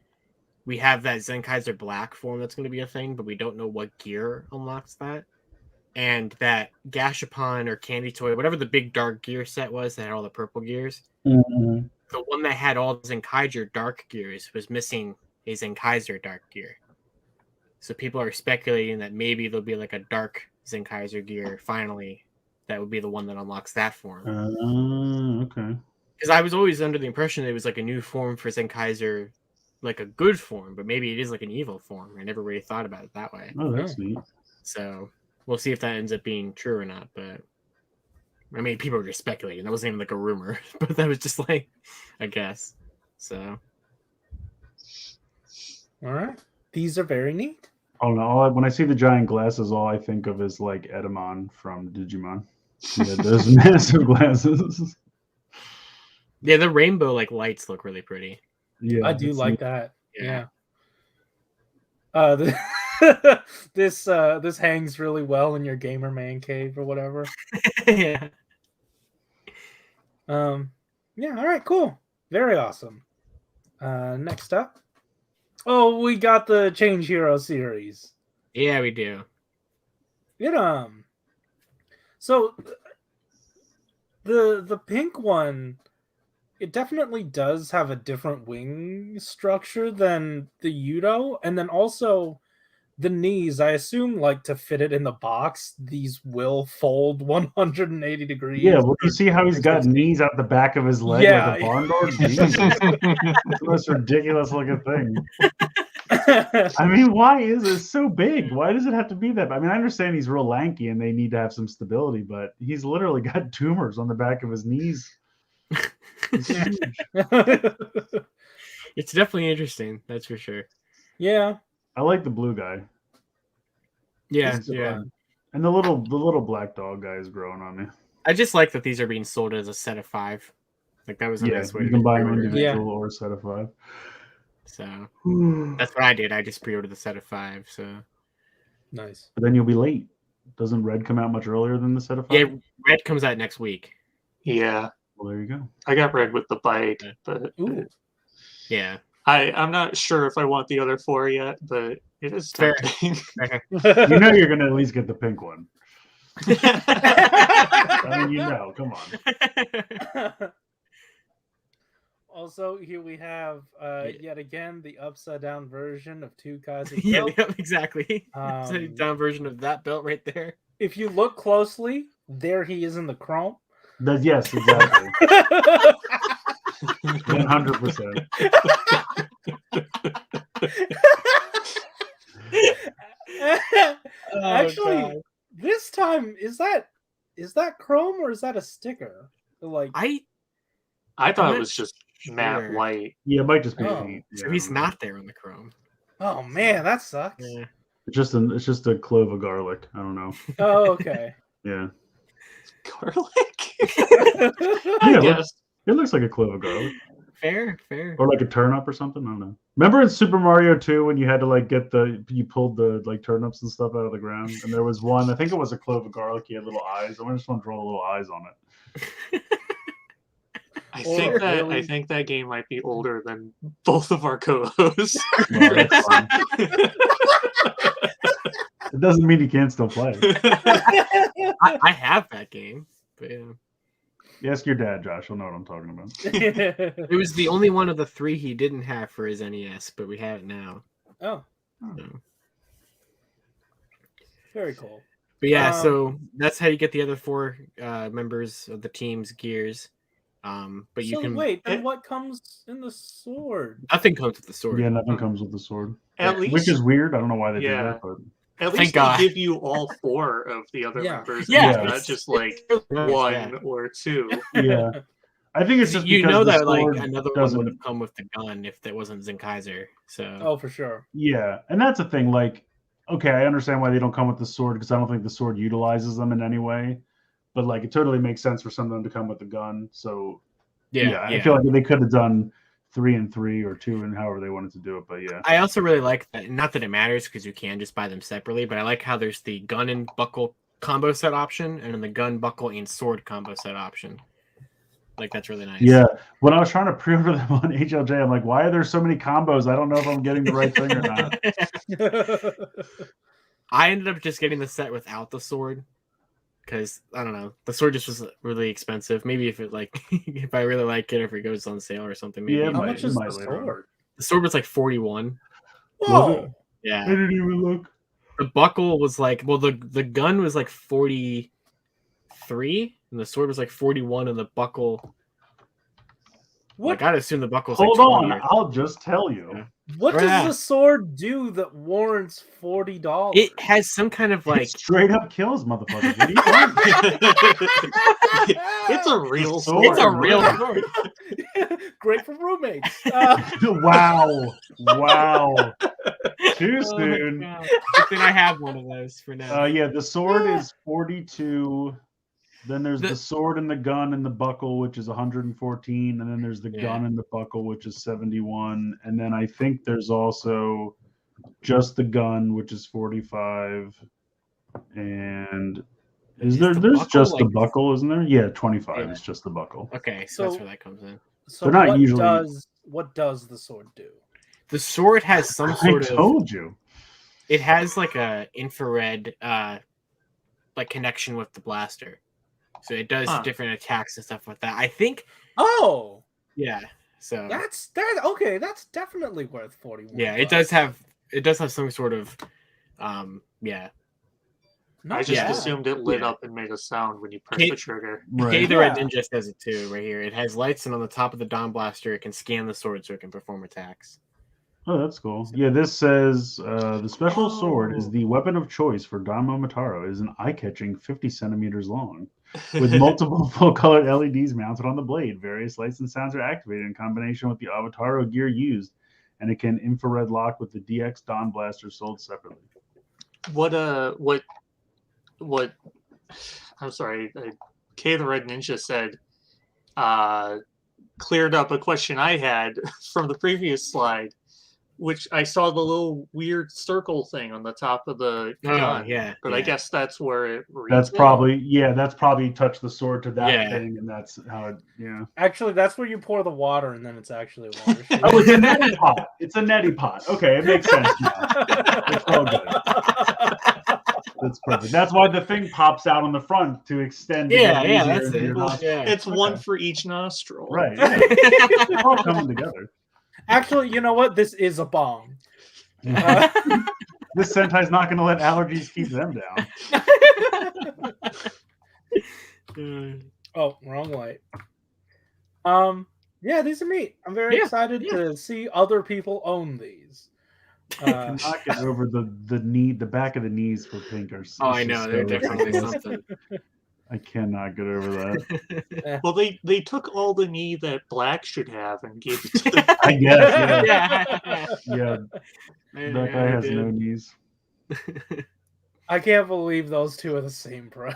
we have that Zenkaiser Black form that's going to be a thing, but we don't know what gear unlocks that. and that Gashapon or Candy Toy, whatever the big dark gear set was that had all the purple gears, Mm-hmm. the one that had all the Zenkaiser dark gears was missing a Zenkaiser dark gear. So people are speculating that maybe there'll be like a dark Zenkaiser gear finally. That would be the one that unlocks that form. Okay. Because I was always under the impression it was like a new form for Zenkaiser, like a good form, but maybe it is like an evil form. I never really thought about it that way. Oh, that's neat. So we'll see if that ends up being true or not. But I mean, people were just speculating. That wasn't even like a rumor, but that was just like, I guess. So. All right. These are very neat. Oh no! When I see the giant glasses, all I think of is like Edamon from Digimon. He had those massive glasses. Yeah, the rainbow like lights look really pretty. Yeah, I do it's like neat. that. Yeah. This hangs really well in your gamer man cave or whatever. Yeah. Yeah, all right, cool. Very awesome. Next up. Oh, we got the Change Hero series. Yeah, we do. So the pink one, it definitely does have a different wing structure than the Yudo, and then also the knees, I assume, like to fit it in the box, these will fold 180 degrees. Yeah, well, you see how he's got knees out the back of his leg Yeah. like a barn door? Jesus. It's the most ridiculous looking thing. I mean, why is it so big? Why does it have to be that? I mean, I understand he's real lanky and they need to have some stability, but he's literally got tumors on the back of his knees. It's huge. It's definitely interesting, that's for sure. Yeah. I like the blue guy. Yeah, It's yeah. fun. And the little black dog guy is growing on me. I just like that these are being sold as a set of 5. Like that was a Yeah, nice way you to can buy them pre-order it. individual or a set of 5. So that's what I did. I just pre-ordered the set of 5. So Nice. But then you'll be late. Doesn't Red come out much earlier than the set of 5? yeah, Red comes out next week. Yeah, Well, there you go. I got Red with the bike, but Ooh. Yeah. I'm not sure if I want the other 4 yet, but it is Fair. tempting. You know you're going to at least get the pink one. I mean, you know. Come on. Also, here we have yet again the upside down version of Two Kai's Yeah, belt. yep, exactly. It's a Um, down version of that belt right there. If you look closely, there he is in the chrome. Yes, exactly. 100%. Actually, God. this time is that chrome or is that a sticker? Like I I thought I'm it not was just matte sure. white. Yeah, it might just be Oh. paint. Yeah, So I he's don't know. not there on the chrome. oh man, that sucks. Yeah. It's just a clove of garlic. I don't know. Oh, okay. Yeah. Garlic? Yeah, I it guess. looks like a clove of garlic. Fair. Or like a turnip or something. I don't know. Remember in Super Mario 2 when you had to like you pulled the like turnips and stuff out of the ground, and there was one, I think it was a clove of garlic. He had little eyes. I just want to draw little eyes on it. I Or think really- I think that game might be older than both of our co-hosts. Well, that's fine. It doesn't mean you can't still play. I have that game, but yeah. You ask your dad, Josh. He'll know what I'm talking about. It was the only one of the 3 he didn't have for his NES, but we have it now. Oh, So. very cool. But yeah, so that's how you get the other 4 members of the team's gears. But you So can wait, then what comes in the sword? nothing comes with the sword. Yeah, nothing comes with the sword. At Which least is weird. I don't know why they Yeah. do that, but at Thank least God. they give you all 4 of the other Yeah. members. Yeah, not it's- just like Nice, one yeah. or 2. yeah. I think it's just You because know the that like sword another one doesn't. would have come with the gun if that wasn't Zenkaiser. So Oh, for sure. Yeah, and that's the thing. Like, okay, I understand why they don't come with the sword because I don't think the sword utilizes them in any way. But like, it totally makes sense for some of them to come with the gun. So yeah. I feel like they could have done 3 and 3 or 2 and however they wanted to do it. But yeah, I also really like that. Not that it matters because you can just buy them separately, but I like how there's the gun and buckle combo set option and then the gun, buckle, and sword combo set option. Like that's really nice. yeah. When I was trying to pre-order them on HLJ, I'm like, why are there so many combos? I don't know if I'm getting the right thing or not. I ended up just getting the set without the sword because I don't know, the sword just was really expensive. Maybe if it like if I really like it, or if it goes on sale or something, maybe. Yeah, How much is the later on. sword? The sword was like 41. Whoa! Yeah, I didn't even look. the buckle was like, well, the gun was like 43, and the sword was like 41, and the buckle. Well, I What? gotta assume the buckle's Hold like 20 on, I'll just tell you. Yeah. What Or does that. the sword do that warrants $40? It has some kind of Like like straight up kills motherfuckers. What do you want? It's a real sword. it's a sword. real Yeah. sword. Great for roommates. Wow. Too Oh my soon. God. Good thing I have one of those for now. Yeah, the sword is 42. Then there's the sword and the gun and the buckle, which is 114, and then there's the gun and the buckle, which is 71, and then I think there's also just the gun, which is 45, and there's buckle, just the like- buckle, isn't there? Yeah, 25 Yeah. is just the buckle. Okay, so So- that's where that comes in. So They're not what usually- does the sword do? The sword has some I sort of. told you. It has like a infrared, like connection with the blaster, so it does different attacks and stuff like that. I think. Oh, Yeah. So. that's okay. That's definitely worth 41. Yeah, it does have some sort of, yeah. Not I just bad. assumed it lit Yeah. up and made a sound when you press Hey- the trigger. Hey, Right. the Red Yeah. Ninja says it too, right here. It has lights, and on the top of the Dawn Blaster, it can scan the sword so it can perform attacks. Oh, that's cool. Yeah, this says the special sword is Oh. the weapon of choice for God Machinations. It is an eye-catching 50 centimeters long, with multiple full-color LEDs mounted on the blade. Various lights and sounds are activated in combination with the Avataro gear used, and it can infrared lock with the DX Dawn Blaster sold separately. What I'm sorry, K the Red Ninja said cleared up a question I had from the previous slide, which I saw the little weird circle thing on the top of the gun. Yeah. But I guess that's where it reads. That's probably touch the sword to that Yeah. thing, and that's how it, yeah. Actually, that's where you pour the water, and then it's actually water. Oh, it's a neti pot. It's a neti pot. Okay, it makes sense now. It's all good. That's perfect. That's why the thing pops out on the front to extend. Yeah, easier that's into it. your nostril. Yeah. It's one Okay. for each nostril. Right. Yeah. It's all coming together. Actually, you know what? This is a bong. This Sentai's not going to let allergies keep them down. Oh, wrong light. Yeah, these are neat. I'm very excited to see other people own these. I cannot get over the back of the knees for pink are. Oh, I know. They're definitely ridiculous. something. I cannot get over that. Well, they took all the knee that Black should have and gave it to the I guess. Yeah. Yeah. That guy has no knees. I can't believe those two are the same price.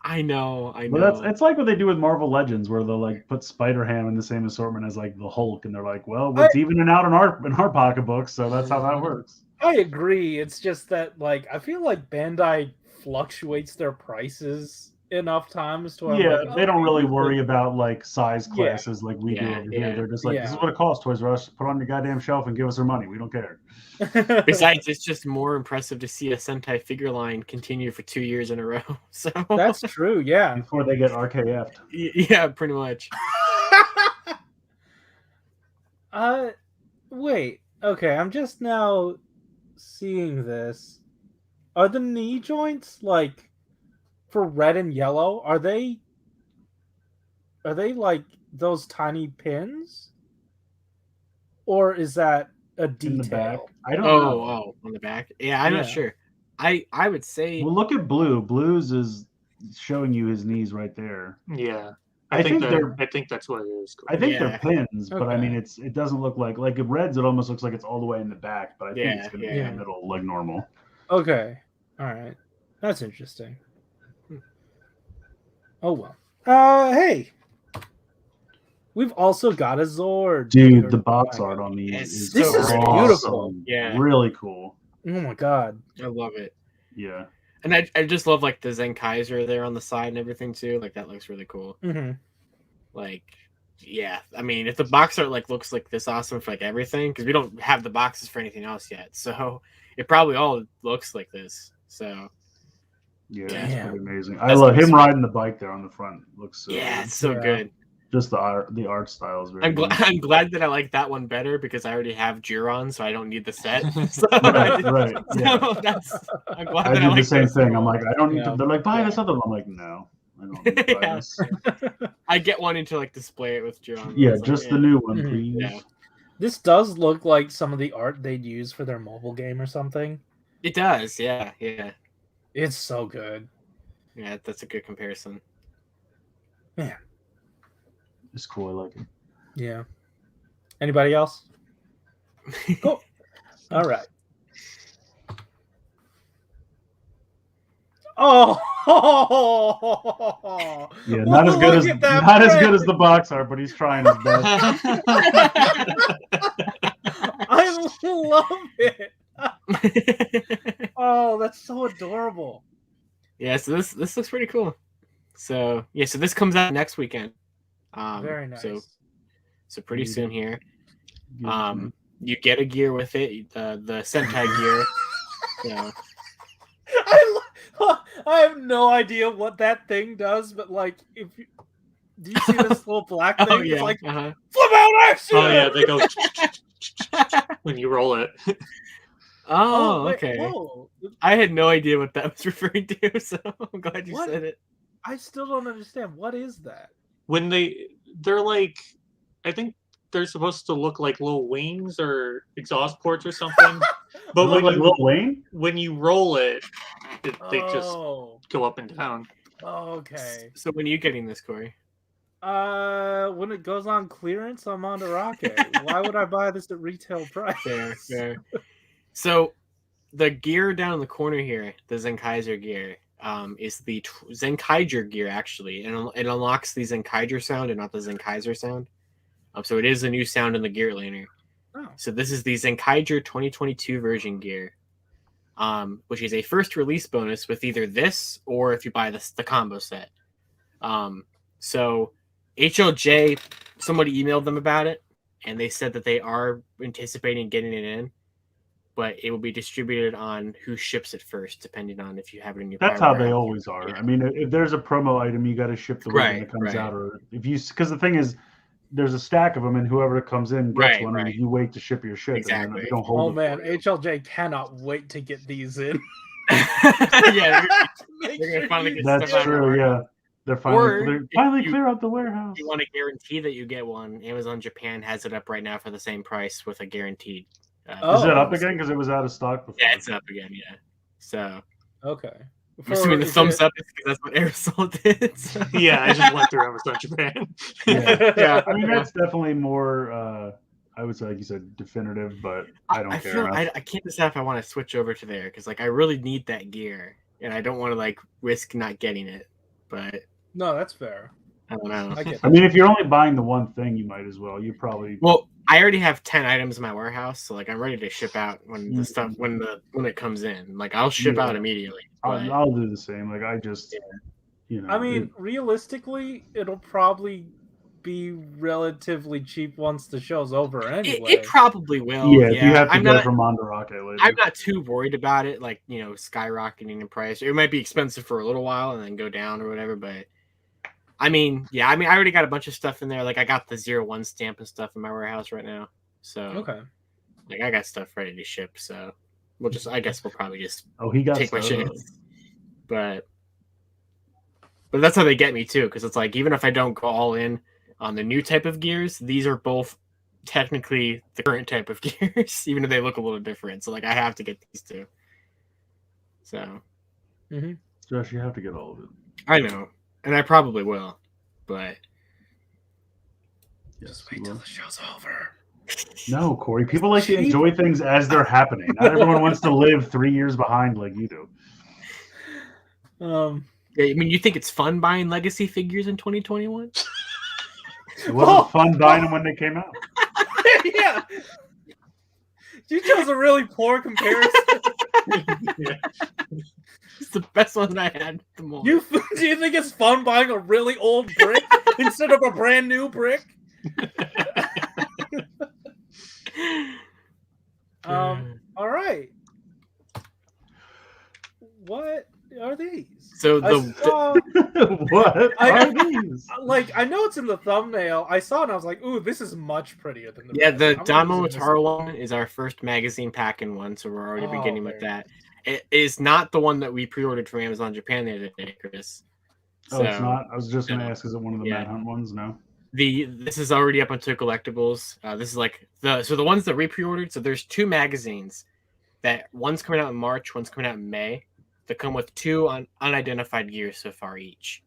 I know. But it's like what they do with Marvel Legends, where they'll like put Spider-Ham in the same assortment as like the Hulk, and they're like, well, it's evening out in our pocketbooks, so that's how that works. I agree. It's just that like I feel like Bandai fluctuates their prices enough times to where They don't really worry about like size Yeah. classes like we do over here. Yeah. They're just like, this is what it costs, Toys R Us. Put it on your goddamn shelf and give us our money. We don't care. Besides, it's just more impressive to see a Sentai figure line continue for 2 years in a row. So That's true. Yeah. Before they get RKF'd. Yeah, pretty much. Wait. Okay, I'm just now seeing this. Are the knee joints like for red and yellow? Are they like those tiny pins? Or is that a detail? In the back. I don't know. Oh, on the back. Yeah, I'm not sure. I would say. Well, look at Blue. Blue's is showing you his knees right there. Yeah. I think that's what it is. I think Yeah. they're pins, but I Okay. mean, it doesn't look like in Reds. It almost looks like it's all the way in the back, but I think it's going to be in Yeah. the middle, like normal. Okay. All right. That's interesting. Oh well. Hey. We've also got a Zord. Dude, the box art on these It's is This is awesome. beautiful. Yeah. Really cool. Oh my god. I love it. Yeah. And I just love like the Zenkaiser there on the side and everything too. Like that looks really cool. Mm-hmm. Like yeah, I mean, if the box art like looks like this awesome for like everything, because we don't have the boxes for anything else yet, so it probably all looks like this. So Yeah, Yeah. it's Damn. pretty amazing. I That's love gonna be him sweet. riding the bike there on the front. Looks so yeah, good. it's so Yeah. good. Just the art style is very nice. I'm glad that I like that one better because I already have Juron, so I don't need the set. So, Right, yeah. so I'm glad I that did the like same this. thing. I'm like, I don't need Yeah. to. They're like, buy Yeah. this other one. I'm like, no, I don't need to buy Yeah. this. I get wanting to like display it with Juron. Yeah, It's like, just the new one, Mhm. please. Yeah. This does look like some of the art they'd use for their mobile game or something. It does, yeah. It's so good. Yeah, that's a good comparison. It's cool. I like it. Yeah. Anybody else? Cool. All right. Oh, Yeah, not as good as the box art, but he's trying his best. I love it. Oh, that's so adorable. Yeah, so this looks pretty cool. So yeah, so this comes out next weekend. Very nice. So pretty soon here. Yeah. You get a gear with it, the Sentai gear. So I have no idea what that thing does, but like, if you, do you see this little black thing? oh yeah, It's like uh-huh. flip out action. Oh yeah, they go when you roll it. Oh, wait, okay. whoa. I had no idea what that was referring to, so I'm glad you What? said it. I still don't understand. What is that? When they're like, I think they're supposed to look like little wings or exhaust ports or something. But Look like Lil Wayne? when you roll it, they just Oh, go up and down. okay. So when are you getting this, Corey? When it goes on clearance, I'm on to Rocket. Why would I buy this at retail price? Fair. So the gear down in the corner here, the Zenkaiser gear, is the Zenkaiser gear actually, and it unlocks the Zenkaiser sound and not the Zenkaiser sound. So it is a new sound in the gear laner. Oh. So this is the Zenkaiser 2022 version gear, which is a first release bonus with either this or if you buy the combo set. So HLJ, somebody emailed them about it, and they said that they are anticipating getting it in, but it will be distributed on who ships it first, depending on if you have it in your. That's how they always are. Yeah. I mean, if there's a promo item, you got to ship the weekend Right, it comes right. out, or if you, because the thing is, there's a stack of them, and whoever comes in gets one, and you wait to ship your shit. Exactly. And then they don't Oh hold it man, for you. HLJ cannot wait to get these in. Yeah, Make they're gonna sure finally you get That's stuff out. true. Yeah, they're Or finally if you- clear out the warehouse. If you want to guarantee that you get one, Amazon Japan has it up right now for the same price with a guaranteed. Is it up Oh. again? Because it was out of stock before. Yeah, it's up again. Yeah. So Okay. I'm assuming the is thumbs it- up is because that's what Aresol did. So. Yeah, I just went through Amazon Japan. Yeah. I mean, that's definitely more. I would say, like you said, definitive, but I don't care. feel enough. I can't decide if I want to switch over to there because like I really need that gear and I don't want to like risk not getting it. But No, that's fair. I don't know. I get I mean, if you're only buying the one thing, you might as well. You probably. Well, I already have 10 items in my warehouse, so like I'm ready to ship out when the stuff when it comes in. Like I'll ship out immediately. But I'll do the same. Like I just, I mean, realistically, it'll probably be relatively cheap once the show's over anyway. it probably will. yeah, if you have to I'm go not from Mondarake later. I'm not too worried about it, like skyrocketing in price. It might be expensive for a little while and then go down or whatever, but I mean, I already got a bunch of stuff in there. Like I got the 01 stamp and stuff in my warehouse right now. So Okay. like I got stuff ready to ship. So I guess we'll probably just he got take my stuff. chance. But that's how they get me too, because it's like even if I don't go all in on the new type of gears, these are both technically the current type of gears, even if they look a little different. So like I have to get these two. So Josh, you have to get all of it. I know. And I probably will, but Yes, Wait till the show's over. No, Corey. People like to enjoy things as they're happening. Not everyone wants to live 3 years behind like you do. Yeah, I mean, you think it's fun buying legacy figures in 2021? It wasn't fun buying them when they came out. Yeah. You chose a really poor comparison. It's the best one I had at the moment. Do you think it's fun buying a really old brick instead of a brand new brick? All right. What are these? So What I- are these? I know it's in the thumbnail. I saw it and I was like, ooh, this is much prettier than the the magazine. I'm gonna use it this Avataro week. one is our first magazine pack-in one, so we're already Oh, beginning with very that. It is not the one that we pre-ordered from Amazon Japan the other day, Chris. Oh, it's So, not. I was just going to no. ask, is it one of the Yeah. Manhunt ones? No. This is already up onto collectibles. This is like the ones that we pre-ordered. So there's 2 magazines that one's coming out in March, one's coming out in May. That come with 2 unidentified gears so far each,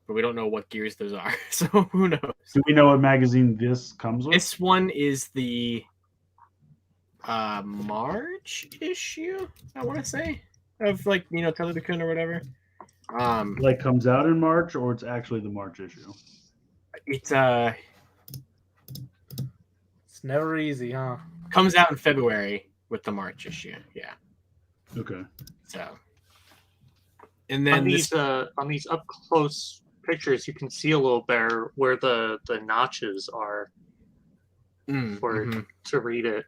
but we don't know what gears those are. So who knows? Do we know what magazine this comes with? This one is the March issue, I want to say, of Television or whatever. Like comes out in March, or it's actually the March issue? It's It's never easy, huh? comes out in February with the March issue. Yeah. Okay. So, and then on these up close pictures, you can see a little better where the notches are to read it.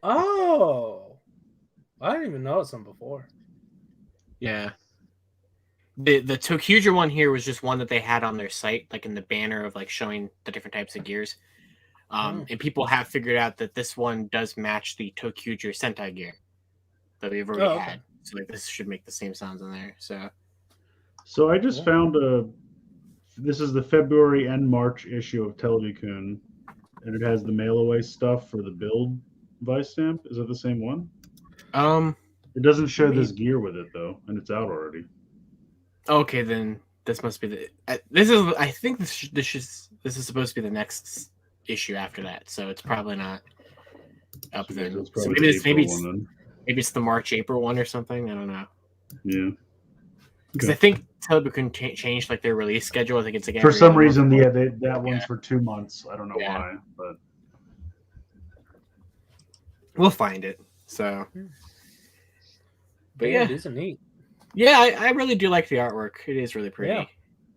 Oh, I didn't even notice them before. Yeah. The Tokuger one here was just one that they had on their site, like in the banner of like showing the different types of gears. And people have figured out that this one does match the Tokuger Sentai gear that we've already had. So like this should make the same sounds in there. So I just found this is the February and March issue of Television, and it has the mail away stuff for the build vice stamp. Is it the same one? It doesn't show this gear with it though, and it's out already. Okay, then this must be the. This is. I think this is supposed to be the next issue after that, so it's probably not up So then. it's So probably maybe it's the March-April one or something. I don't know. Yeah. Because I think Television changed like their release schedule. I think it's like For every some other reason, month. that one's for 2 months. I don't know why, but We'll find it. So, but yeah, these are neat. yeah, I really do like the artwork. It is really pretty. Yeah.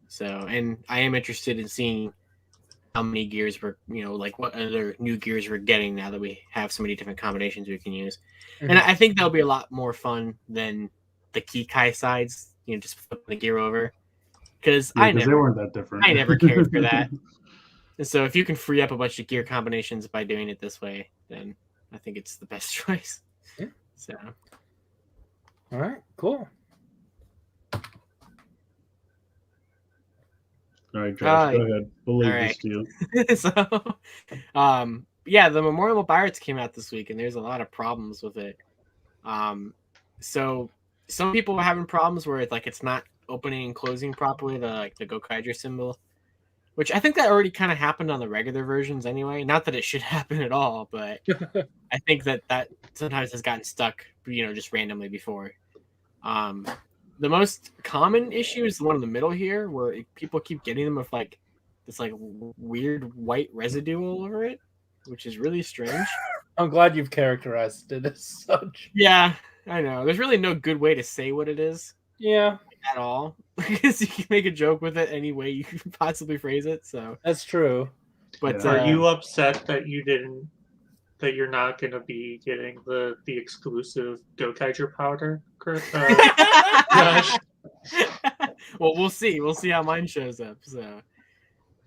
So, and I am interested in seeing how many gears we're, like what other new gears we're getting now that we have so many different combinations we can use. Mm-hmm. And I think that'll be a lot more fun than the Kikai sides, just flipping the gear over. Because they weren't that different. I never cared for that. And so if you can free up a bunch of gear combinations by doing it this way, then I think it's the best choice. Yeah. So. All right, cool. All right, Josh, go ahead. We'll leave right. this to you. So, yeah, the Memorial Mobirates came out this week, and there's a lot of problems with it. So some people are having problems where it's not opening and closing properly, the Gokaiger symbol, which I think that already kind of happened on the regular versions anyway. Not that it should happen at all, but I think that sometimes has gotten stuck, just randomly before. The most common issue is the one in the middle here, where people keep getting them with this weird white residue all over it, which is really strange. I'm glad you've characterized it as such. Yeah, I know. There's really no good way to say what it is. Yeah, at all, because you can make a joke with it any way you can possibly phrase it. So that's true. But are you upset that you're not going to be getting the exclusive Gokaiger powder, Chris? Josh? Well, we'll see. We'll see how mine shows up. So,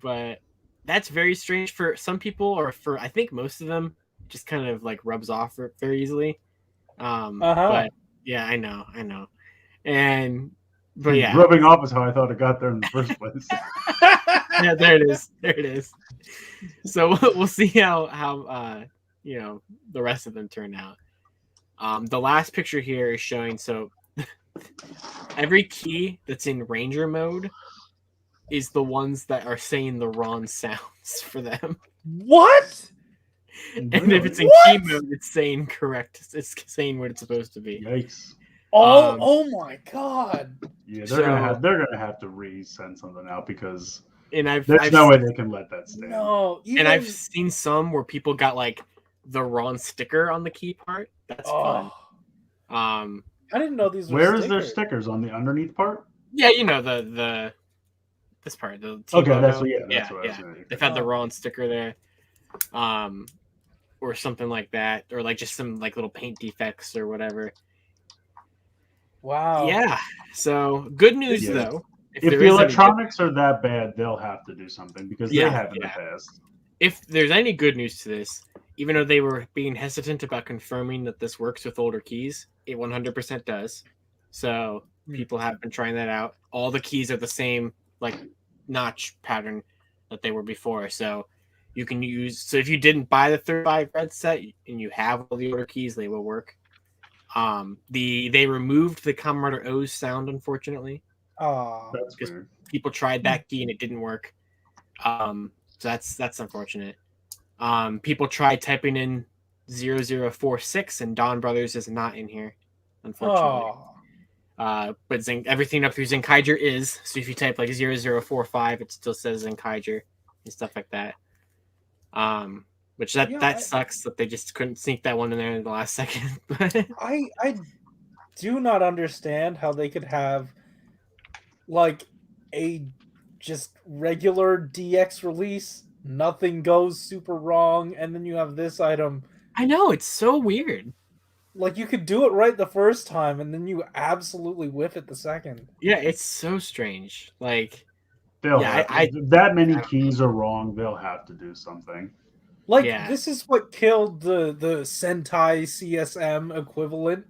but that's very strange for some people, or for I think most of them, just kind of rubs off very easily. But yeah, I know. But yeah, rubbing off is how I thought it got there in the first place. Yeah, there it is. So we'll see how the rest of them turn out. The last picture here is showing every key that's in Ranger mode is the ones that are saying the wrong sounds for them. What? And if it's in key mode, it's saying correct. It's saying what it's supposed to be. Yikes! Oh my god! Yeah, they're gonna have to resend something out because there's no way they can let that stand. No, and I've seen some where people got the wrong sticker on the key part. That's fun. I didn't know these were Where stickers. is their stickers on the underneath part? Yeah, the this part. The Okay, logo. that's what I was saying. They've had the Rollin sticker there, or something like that, or like just some like little paint defects or whatever. Wow. Yeah. So good news Yeah. though. If there the is any electronics are that bad, they'll have to do something because they have in the past. if there's any good news to this, even though they were being hesitant about confirming that this works with older keys, it 100% does. So people have been trying that out. All the keys are the same like notch pattern that they were before. So you can use. So if you didn't buy the 35 red set and you have all the older keys, they will work. They removed the Comrade O's sound, unfortunately. Oh, That's weird. People tried that key and it didn't work. So that's unfortunate. People tried typing in 0046 and Donbrothers is not in here, unfortunately. But everything up through Zenkaiger is. So if you type like 0045, it still says Zenkaiger and stuff like that. Which that sucks that they just couldn't sneak that one in there in the last second. I do not understand how they could have like a just regular DX release, nothing goes super wrong, and then you have this item. I know, it's so weird. Like you could do it right the first time, and then you absolutely whiff it the second. Yeah, it's so strange. Like, if that many keys are wrong, they'll have to do something. Like this is what killed the Sentai CSM equivalent.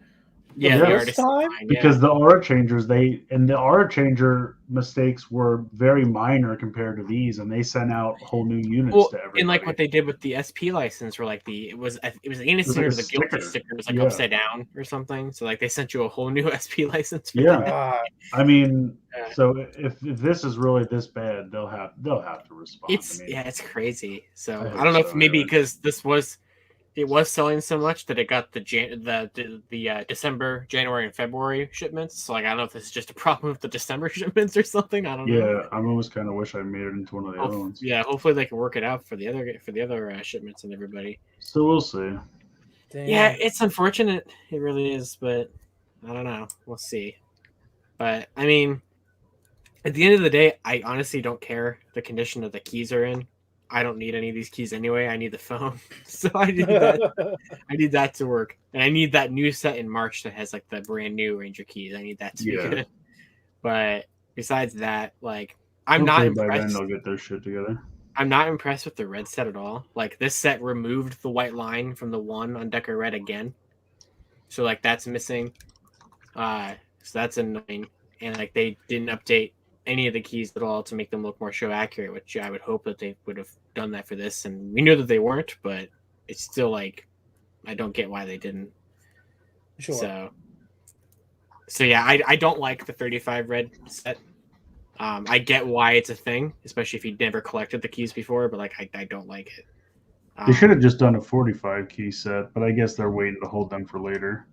The first time? Because the aura changers, the aura changer mistakes were very minor compared to these, and they sent out whole new units to everybody. And like what they did with the SP license, where like it was the innocent or the guilty sticker was like upside down or something. So like they sent you a whole new SP license. For that. I mean, so if this is really this bad, they'll have to respond. It's crazy. So I don't know if maybe because it was selling so much that it got the December, January, and February shipments. So like I don't know if this is just a problem with the December shipments or something. I don't know. Yeah, I almost kind of wish I made it into one of the other ones. Yeah, hopefully they can work it out for the other shipments and everybody. So we'll see. Damn. Yeah, it's unfortunate. It really is, but I don't know. We'll see. But I mean, at the end of the day, I honestly don't care the condition that the keys are in. I don't need any of these keys anyway. I need the phone. So I need that. I need that to work. And I need that new set in March that has like the brand new Ranger keys. I need that to be good. But besides that, like I'm not impressed. By then they'll get their shit together. I'm not impressed with the red set at all. Like this set removed the white line from the one on Decker Red again. So like that's missing. So that's annoying. And like they didn't update any of the keys at all to make them look more show accurate, which I would hope that they would have done that for this. And we knew that they weren't, but it's still like I don't get why they didn't. Sure. So yeah, I don't like the 35 red set. I get why it's a thing, especially if you'd never collected the keys before, but like I don't like it. They should have just done a 45 key set, but I guess they're waiting to hold them for later.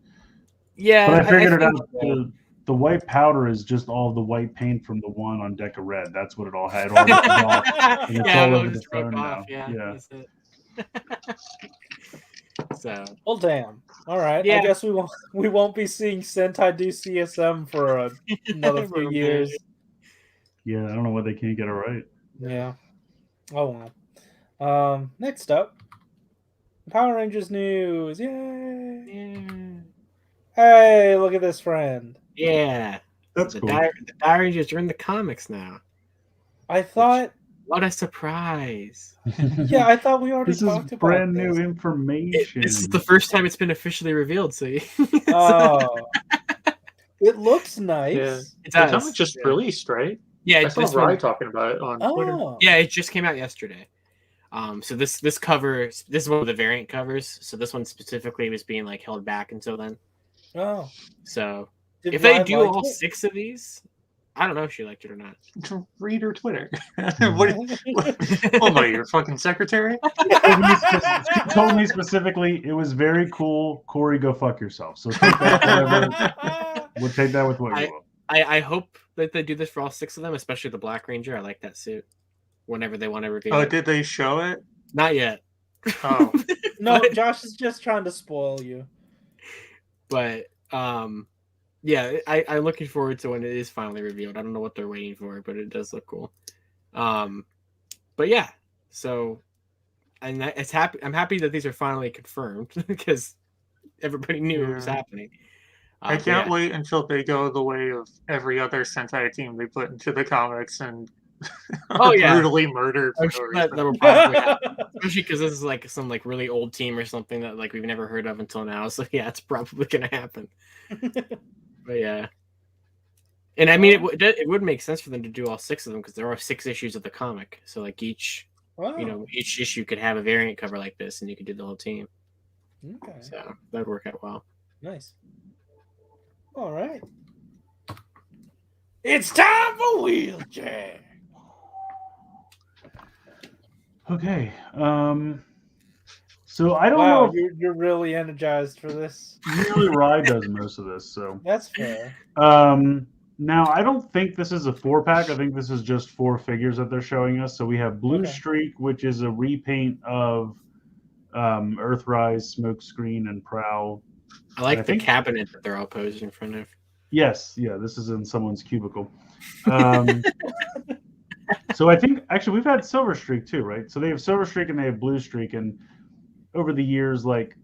Yeah, but I figured it out. The white powder is just all the white paint from the one on Deca Red. That's what it all had. All off, and it's all over the phone now. Yeah. So. Well, damn. All right. I guess we won't be seeing Sentai do CSM for another few years. Yeah, I don't know why they can't get it right. Yeah. Oh well. Next up, Power Rangers news. Yay! Yeah. Hey, look at this friend. Yeah, that's cool. The Dairangers are in the comics now. I thought. What a surprise! Yeah, I thought we already talked about this. This is brand new information. This is the first time it's been officially revealed. So. Oh. It looks nice. Yeah. The comic just released, right? Yeah, I saw Rye talking about it on Twitter. Yeah, it just came out yesterday. So this cover, this is one of the variant covers. So this one specifically was being like held back until then. Oh. So if they do all 6 of these, I don't know if she liked it or not. Read her Twitter. what am I, your fucking secretary? She told me specifically it was very cool. Corey, go fuck yourself. So take that we'll take that with what you want. I hope that they do this for all 6 of them, especially the Black Ranger. I like that suit. Whenever they want to reveal it. Did they show it? Not yet. Oh. No, Josh is just trying to spoil you. But Yeah, I'm looking forward to when it is finally revealed. I don't know what they're waiting for, but it does look cool. But yeah, so and I'm happy that these are finally confirmed because everybody knew it was Yeah. happening. I But can't yeah. wait until they go the way of every other Sentai team they put into the comics and Oh, are yeah. brutally murdered for I'm no sure reason. that will probably happen, especially because this is like some like really old team or something that like we've never heard of until now. So yeah, it's probably gonna happen. But yeah, and I mean it would make sense for them to do all 6 of them because there are 6 issues of the comic. So like each each issue could have a variant cover like this, and you could do the whole team. Okay. So that would work out well. Nice. All right. It's time for Wheeljack. Okay. So I don't know. You're really energized for this. Usually Rye does most of this, so That's fair. now I don't think this is a 4-pack. I think this is just 4 figures that they're showing us. So we have Blue Streak, which is a repaint of Earthrise, Smokescreen, and Prowl. I like the cabinet that they're all posed in front of. Yes, yeah, this is in someone's cubicle. So I think actually we've had Silver Streak too, right? So they have Silver Streak and they have Blue Streak, and over the years, like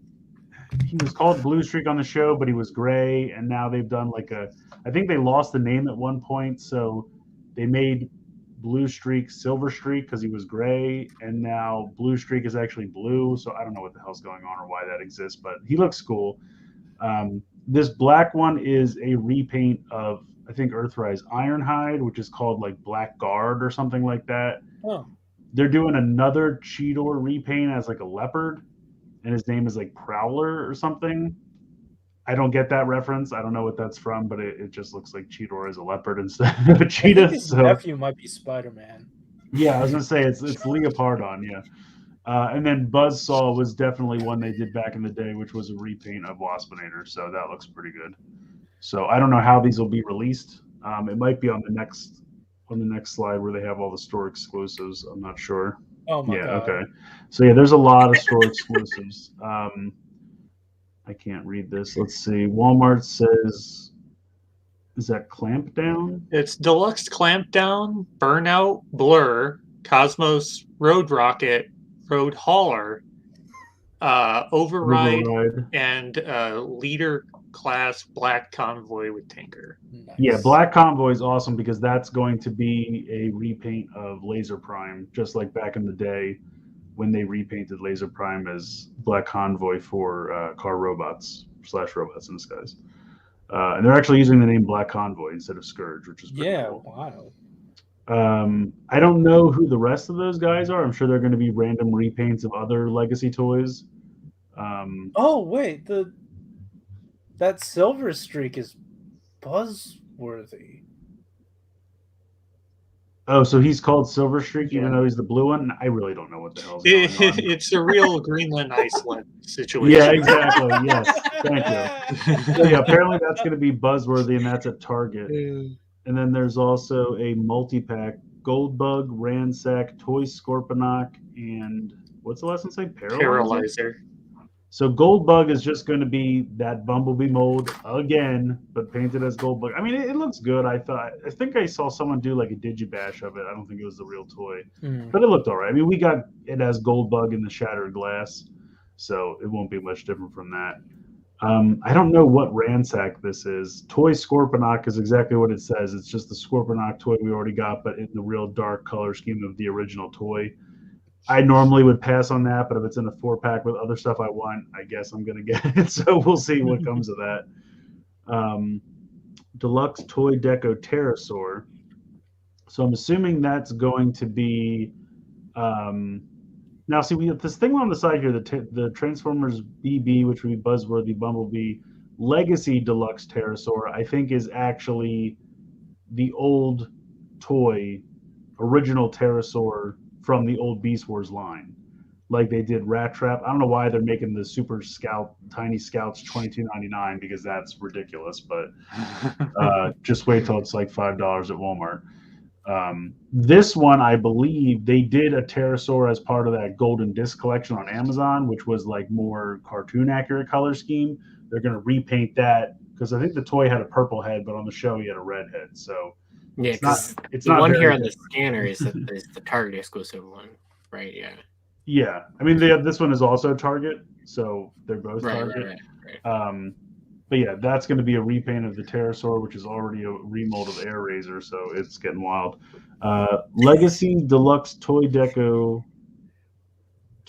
he was called Blue Streak on the show, but he was gray, and now they've done like I think they lost the name at one point, so they made Blue Streak Silver Streak because he was gray, and now Blue Streak is actually blue. So I don't know what the hell's going on or why that exists, but he looks cool. This black one is a repaint of I think Earthrise Ironhide, which is called like Black Guard or something like that. Oh. They're doing another Cheetor repaint as like a leopard, and his name is like Prowler or something. I don't get that reference. I don't know what that's from, but it just looks like Cheetor as a leopard instead of a cheetah. I think his nephew might be Spider-Man. Yeah, I was gonna say it's Leopardon, yeah. And then Buzzsaw was definitely one they did back in the day, which was a repaint of Waspinator, so that looks pretty good. So I don't know how these will be released. It might be on the next slide where they have all the store exclusives. I'm not sure. Oh my god. Okay. So yeah, there's a lot of store exclusives. I can't read this. Let's see. Walmart says, is that Clampdown? It's Deluxe Clampdown, Burnout, Blur, Cosmos, Road Rocket, Road Hauler, Override, and Leader Class Black Convoy with Tanker. Nice. Yeah, Black Convoy is awesome because that's going to be a repaint of Laser Prime, just like back in the day when they repainted Laser Prime as Black Convoy for car robots / robots in disguise. And they're actually using the name Black Convoy instead of Scourge, which is pretty cool. Wow. I don't know who the rest of those guys are. I'm sure they're going to be random repaints of other legacy toys. Oh wait, that Silver Streak is buzzworthy. Oh, so he's called Silver Streak even though he's the blue one? I really don't know what the hell's going on. It's a real Greenland Iceland situation. Yeah, exactly. Yes. Thank you. So yeah, apparently that's going to be buzzworthy, and that's at Target. And then there's also a multi-pack, Goldbug, Ransack, Toy Scorponok, and what's the last one say? Paralyzer. So Goldbug is just going to be that Bumblebee mold again, but painted as Goldbug. I mean, it looks good. I think I saw someone do like a digibash of it. I don't think it was the real toy, but it looked all right. I mean, we got it as Goldbug in the shattered glass, so it won't be much different from that. I don't know what Ransack this is. Toy Scorponok is exactly what it says. It's just the Scorponok toy we already got, but in the real dark color scheme of the original toy. I normally would pass on that, but if it's in a 4-pack with other stuff I want, I guess I'm going to get it. So we'll see what comes of that. Deluxe Toy Deco Pterosaur. So I'm assuming that's going to be... now, see, we have this thing on the side here, the Transformers BB, which would be Buzzworthy Bumblebee Legacy Deluxe Pterosaur, I think is actually the old toy, original Pterosaur from the old Beast Wars line, like they did Rat Trap. I don't know why they're making the Super Scout, Tiny Scouts $22.99 because that's ridiculous. But just wait till it's like $5 at Walmart. This one, I believe, they did a Pterosaur as part of that Golden Disc collection on Amazon, which was like more cartoon accurate color scheme. They're going to repaint that because I think the toy had a purple head, but on the show he had a red head. So Yeah, because it's the not one very here on the different. scanner is the Target exclusive one, right? Yeah. Yeah, I mean this one is also Target, so they're both Target. Right. But yeah, that's going to be a repaint of the Pterosaur, which is already a remold of Air Razor, so it's getting wild. Legacy Deluxe Toy Deco.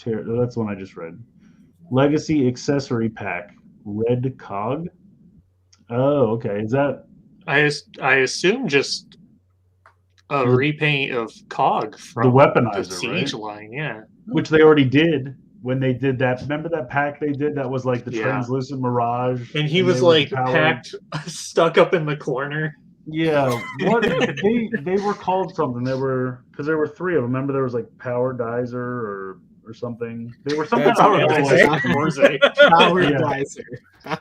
That's the one I just read. Legacy Accessory Pack Red Cog. Oh, okay. Is that I assume just a repaint of Cog from the weaponizer, the Siege right? line, yeah. Which they already did when they did that. Remember that pack they did that was like the Yeah. translucent Mirage, And he was they were like packed, stuck up in the corner. Yeah, what they were called something. They were because there were three of them. Remember there was like Power Dizer or something. They were some kind That's of okay. Power Yeah. Dizer.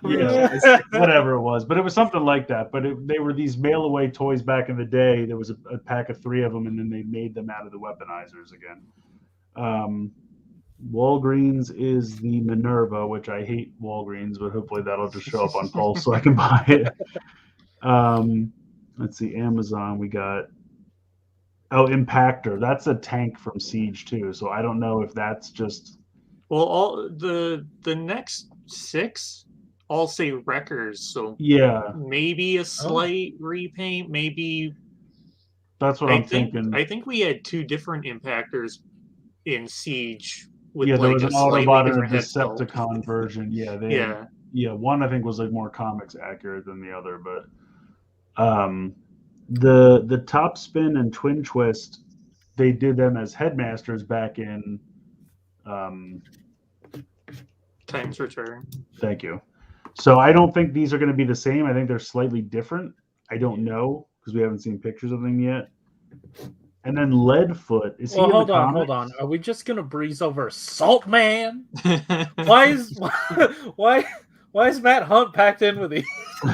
Yeah, whatever it was, but it was something like that. But they were these mail away toys back in the day. There was a pack of three of them, and then they made them out of the weaponizers again. Walgreens is the Minerva, which I hate Walgreens, but hopefully that'll just show up on Pulse so I can buy it. Let's see, Amazon. We got Impactor. That's a tank from Siege too. So I don't know if that's just. Well, all the next 6 all say Wreckers, so Yeah, maybe a slight repaint, maybe. that's what I'm thinking. I think we had 2 different Impactors in Siege with Yeah, there like was a an slightly Autobot and a different head sculpt. Decepticon version. Yeah, Yeah. one I think was like more comics accurate than the other, but the Top Spin and Twin Twist, they did them as headmasters back in Time's Return. Thank you. So I don't think these are going to be the same. I think they're slightly different. I don't know because we haven't seen pictures of them yet. And then Leadfoot, is he in hold the on, comics? hold on. Are we just gonna breeze over Salt Man? Why is Matt Hunt packed in with these?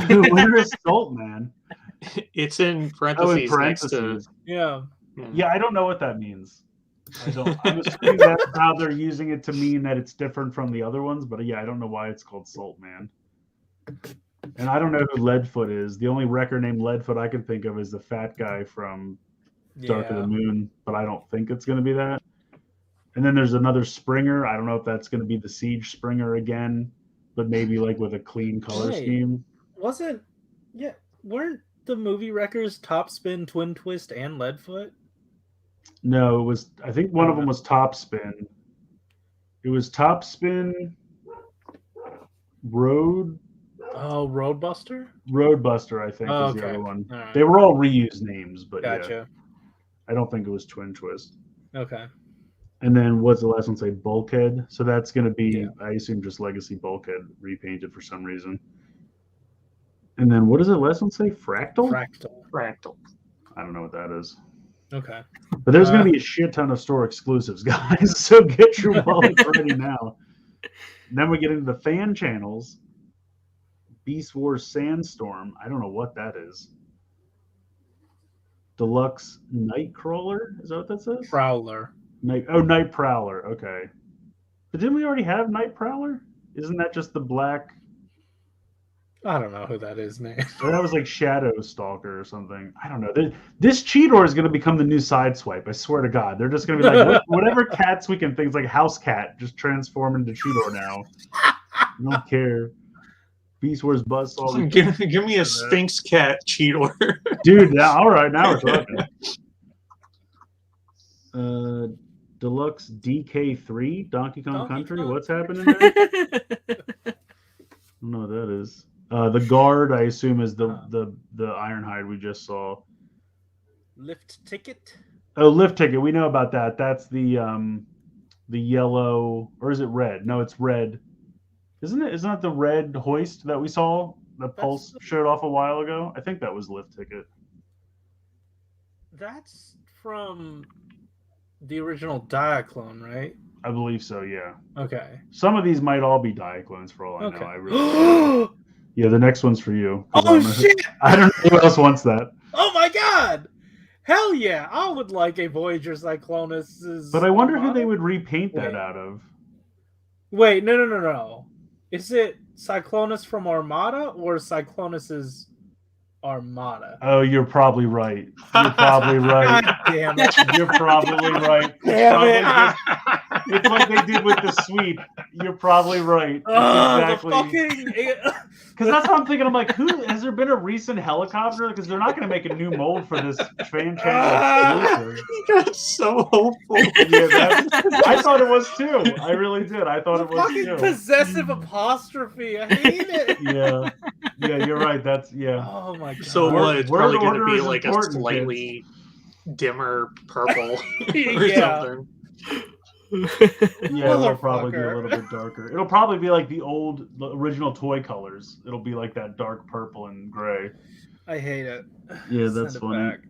Where is Salt Man? It's in Oh, in parentheses, next to parentheses. Yeah. Yeah, I don't know what that means. I'm assuming that's how they're using it to mean that it's different from the other ones, but yeah, I don't know why it's called Salt Man. And I don't know who Leadfoot is. The only wrecker named Leadfoot I can think of is the fat guy from Dark of the Moon, but I don't think it's going to be that. And then there's another Springer. I don't know if that's going to be the Siege Springer again, but maybe like with a clean color scheme. Weren't the movie wreckers Top Spin, Twin Twist, and Leadfoot? No, it was. I think one of them was Top Spin. It was Top Spin, Road. Oh, Roadbuster. Roadbuster, I think, is the other one. Right. They were all reused names, but Gotcha. Yeah, I don't think it was Twin Twist. Okay. And then what's the last one say? Bulkhead. So that's going to be, I assume, just Legacy Bulkhead repainted for some reason. And then what does the last one say? Fractal? Fractal. I don't know what that is. Okay. But there's going to be a shit ton of store exclusives, guys. So get your wallets ready now. And then we get into the fan channels. Beast Wars Sandstorm. I don't know what that is. Deluxe Nightcrawler? Is that what that says? Prowler. Night Prowler. Okay. But didn't we already have Night Prowler? Isn't that just the black? I don't know who that is, man. Or that was like Shadow Stalker or something. I don't know. This Cheetor is going to become the new Sideswipe. I swear to God. They're just going to be like, whatever cats we can think. It's like House Cat. Just transform into Cheetor now. I don't care. Beast Wars Buzzsaw. Give me a Sphinx Cat Cheetor. Dude, all right. Now we're talking. Deluxe DK3 Donkey Kong Country. What's happening there? I don't know what that is. The guard, I assume, is the Ironhide we just saw. Lift Ticket. Oh, Lift Ticket. We know about that. That's the yellow, or is it red? No, it's red. Isn't it? Isn't that the red hoist that we saw? That Pulse showed off a while ago. I think that was Lift Ticket. That's from the original Diaclone, right? I believe so. Yeah. Okay. Some of these might all be Diaclones for all I know. I really. Yeah, the next one's for you. Oh shit! I don't know who else wants that. Oh my god! Hell yeah! I would like a Voyager Cyclonus. But I wonder who they would repaint that out of. Wait, no. Is it Cyclonus from Armada or Cyclonus's Armada? Oh, you're probably right. You're probably right. God damn it! You're probably right. Damn it! It's like they did with the sweep. You're probably right. Exactly. Because that's what I'm thinking. I'm like, has there been a recent helicopter? Because they're not going to make a new mold for this fan channel exclusive. That's so hopeful. Yeah, I thought it was too. I really did. I thought it was fucking too. possessive apostrophe. I hate it. Yeah, you're right. That's Oh my god. So it's Word probably going to order be is like a important, slightly dimmer purple or Yeah. something. Yeah, it'll probably be a little bit darker. It'll probably be like the original toy colors. It'll be like that dark purple and gray. I hate it. Yeah, Send that's it funny. back.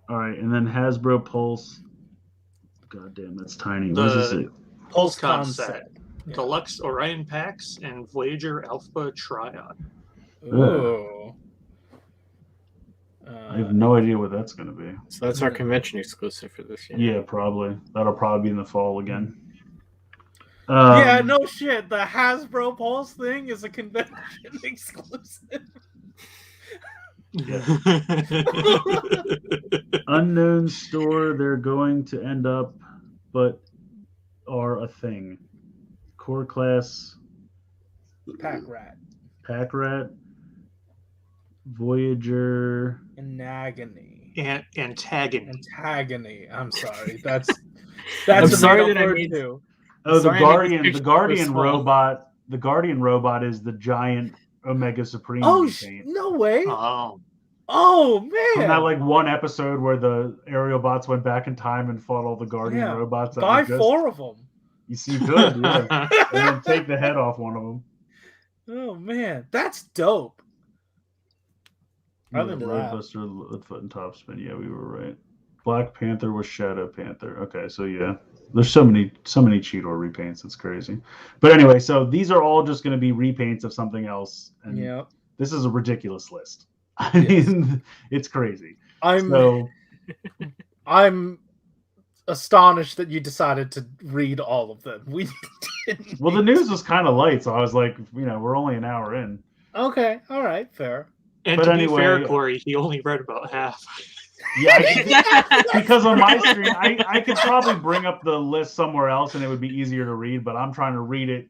All right, and then Hasbro Pulse. God damn, that's tiny. What is it? Pulse Concept. Concept. Deluxe Orion Packs and Voyager Alpha Triad. Ooh. I have no idea what that's going to be. So that's our convention exclusive for this year. Yeah, probably. That'll probably be in the fall again. Yeah, no shit. The Hasbro Pulse thing is a convention exclusive. Yeah. Unknown store they're going to end up, but are a thing. Core class Pack Rat. Voyager. Anagony. Antagony. I'm sorry. That's I'm a sorry made-up that I word made- too. Oh, the Sorry, I Guardian. made The this picture Guardian so small. robot. The Guardian robot is the giant Omega Supreme Oh, paint. no way. Oh. Oh, From man. that like one episode where the aerial bots went back in time and fought all the Guardian Yeah. robots. That Buy were just, 4 of them. You see, good, yeah. And then take the head off one of them. Oh, man. That's dope. I'm into that. Roadbuster with foot and top spin. Yeah, we were right. Black Panther was Shadow Panther. Okay, so yeah, there's so many Cheetor repaints. It's crazy. But anyway, so these are all just going to be repaints of something else. And Yeah. this is a ridiculous list. I Yes. mean, it's crazy. I'm astonished that you decided to read all of them. We didn't. Well, the news was kind of light, so I was like, we're only an hour in. Okay, all right, fair. And But to anyway- be fair, Corey, he only read about half. Yeah, because on my screen, I could probably bring up the list somewhere else and it would be easier to read, but I'm trying to read it,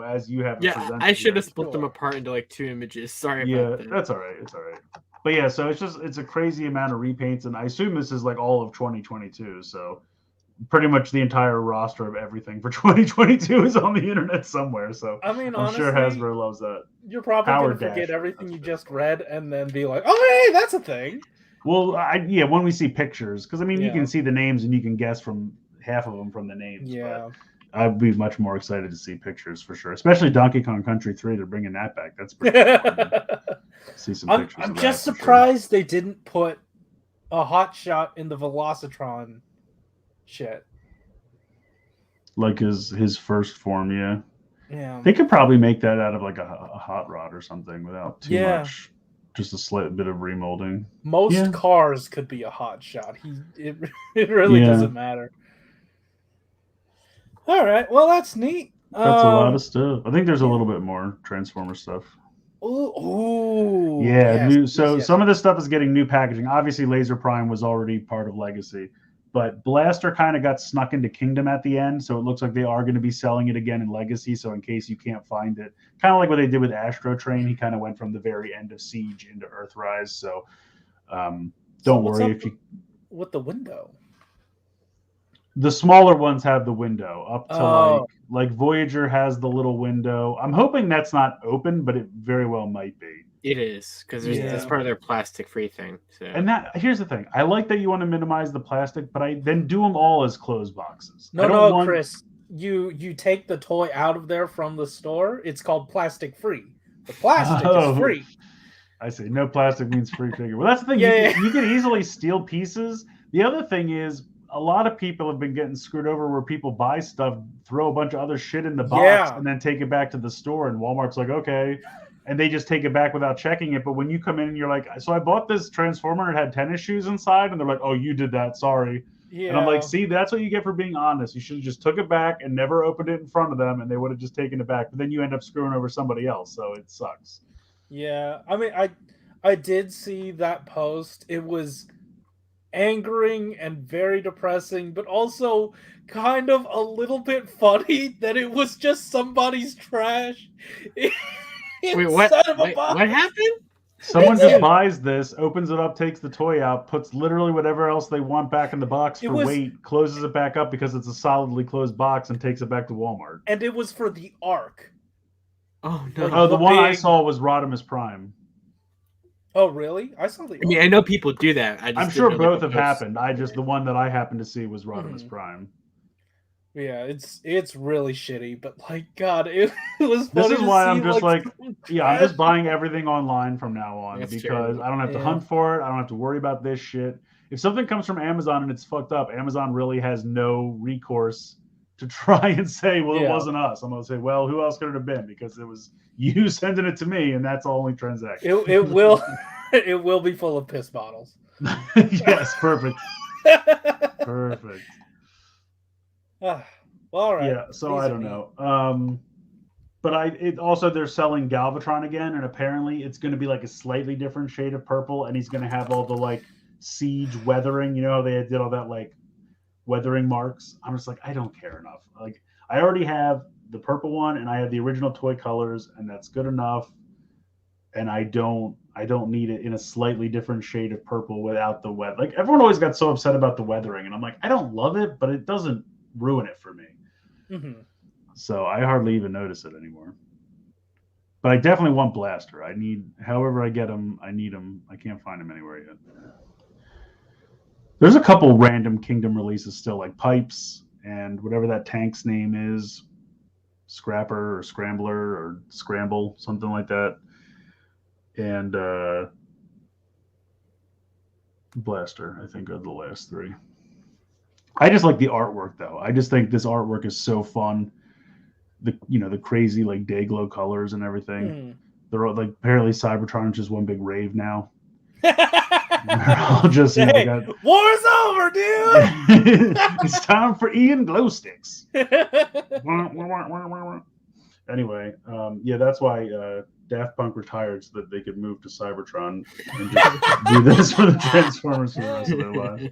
as you have it Yeah, presented. I should have here. split them apart into like 2 images. Sorry Yeah, about that. that's all right. It's all right. But yeah, so it's a crazy amount of repaints, and I assume this is like all of 2022. So pretty much the entire roster of everything for 2022 is on the internet somewhere. So I mean, I'm honestly, sure Hasbro loves that. you're probably Power going to forget Dash. everything you just read and then be like, oh, hey, that's a thing. Well, when we see pictures, because I mean, you Yeah. can see the names and you can guess from half of them from the names. Yeah. But I'd be much more excited to see pictures for sure, especially Donkey Kong Country 3. They're bringing that back. That's pretty cool. See some pictures. I'm of that just for sure. surprised they didn't put a hot shot in the Velocitron shit. Like his first form, yeah. Yeah. They could probably make that out of like a hot rod or something without too Yeah. much, just a slight bit of remolding. Most Yeah. cars could be a hot shot. It really Yeah. doesn't matter. All right. Well, that's neat. That's a lot of stuff. I think there's a little bit more Transformer stuff. Ooh. Yeah, yes, so yes. some of this stuff is getting new packaging. Obviously, Laser Prime was already part of Legacy, but Blaster kind of got snuck into Kingdom at the end, so it looks like they are going to be selling it again in Legacy. So in case you can't find it, kind of like what they did with Astro Train, he kind of went from the very end of Siege into Earthrise. So don't what's worry up if you. with the window. The smaller ones have the window up to Oh. like Voyager has the little window. I'm hoping that's not open, but it very well might be. It is, because Yeah. that's part of their plastic-free thing. So. And here's the thing. I like that you want to minimize the plastic, but I then do them all as closed boxes. I don't No, want- Chris. You take the toy out of there from the store. It's called plastic free. The plastic Oh. is free. I say no plastic means free figure. Well, that's the thing. Yeah, You can easily steal pieces. The other thing is a lot of people have been getting screwed over where people buy stuff, throw a bunch of other shit in the box, Yeah. and then take it back to the store. And Walmart's like, okay. And they just take it back without checking it. But when you come in and you're like, so I bought this Transformer, it had tennis shoes inside. And they're like, oh, you did that. Sorry. And I'm like, Yeah. see, that's what you get for being honest. You should have just took it back and never opened it in front of them, and they would have just taken it back. But then you end up screwing over somebody else, so it sucks. Yeah. I mean, I did see that post. It was angering and very depressing, but also kind of a little bit funny that it was just somebody's trash. Wait, Instead of a what box. happened? Someone It's- just buys this, opens it up, takes the toy out, puts literally whatever else they want back in the box It for was- weight, closes it back up because it's a solidly closed box, and takes it back to Walmart. And it was for the Ark. Oh no! Like, Oh, the the one I big- saw was Rodimus Prime. Oh, really? I saw the I mean, I know people do that. I just I'm didn't sure know, both like, have the posts. happened. The one that I happened to see was Rodimus Mhm. Prime. Yeah, it's really shitty, but like God, it was This funny is to why see, I'm just like, some yeah, I'm trash. just buying everything online from now on That's because terrible. I don't have to Yeah. hunt for it. I don't have to worry about this shit. If something comes from Amazon and it's fucked up, Amazon really has no recourse to try and say, well, it Yeah. wasn't us. I'm going to say, well, who else could it have been? Because it was you sending it to me, and that's the only transaction. It will it will be full of piss bottles. Yes, perfect. Perfect. Well, all right. Yeah, so These I are don't neat. know. But it also they're selling Galvatron again, and apparently it's going to be like a slightly different shade of purple, and he's going to have all the like siege weathering. You know how they did all that like weathering marks. I'm just like, I don't care enough. Like I already have the purple one, and I have the original toy colors, and that's good enough. And I don't need it in a slightly different shade of purple without the weather. Like everyone always got so upset about the weathering, and I'm like, I don't love it, but it doesn't ruin it for me. Mhm. So I hardly even notice it anymore. But I definitely want Blaster. I need, however I get them, I need them. I can't find them anywhere yet. There's a couple random Kingdom releases still, like Pipes and whatever that tank's name is, Scrapper or Scrambler or Scramble, something like that. And Blaster, I think, are the last three. I just like the artwork, though. I just think this artwork is so fun. The crazy like day glow colors and everything. They're all, like, apparently Cybertron is just one big rave now. They're all just Hey, got, war's over, dude. it's time for Ian glow sticks. Anyway, yeah, that's why Daft Punk retired so that they could move to Cybertron and just do this for the Transformers for the rest of their lives.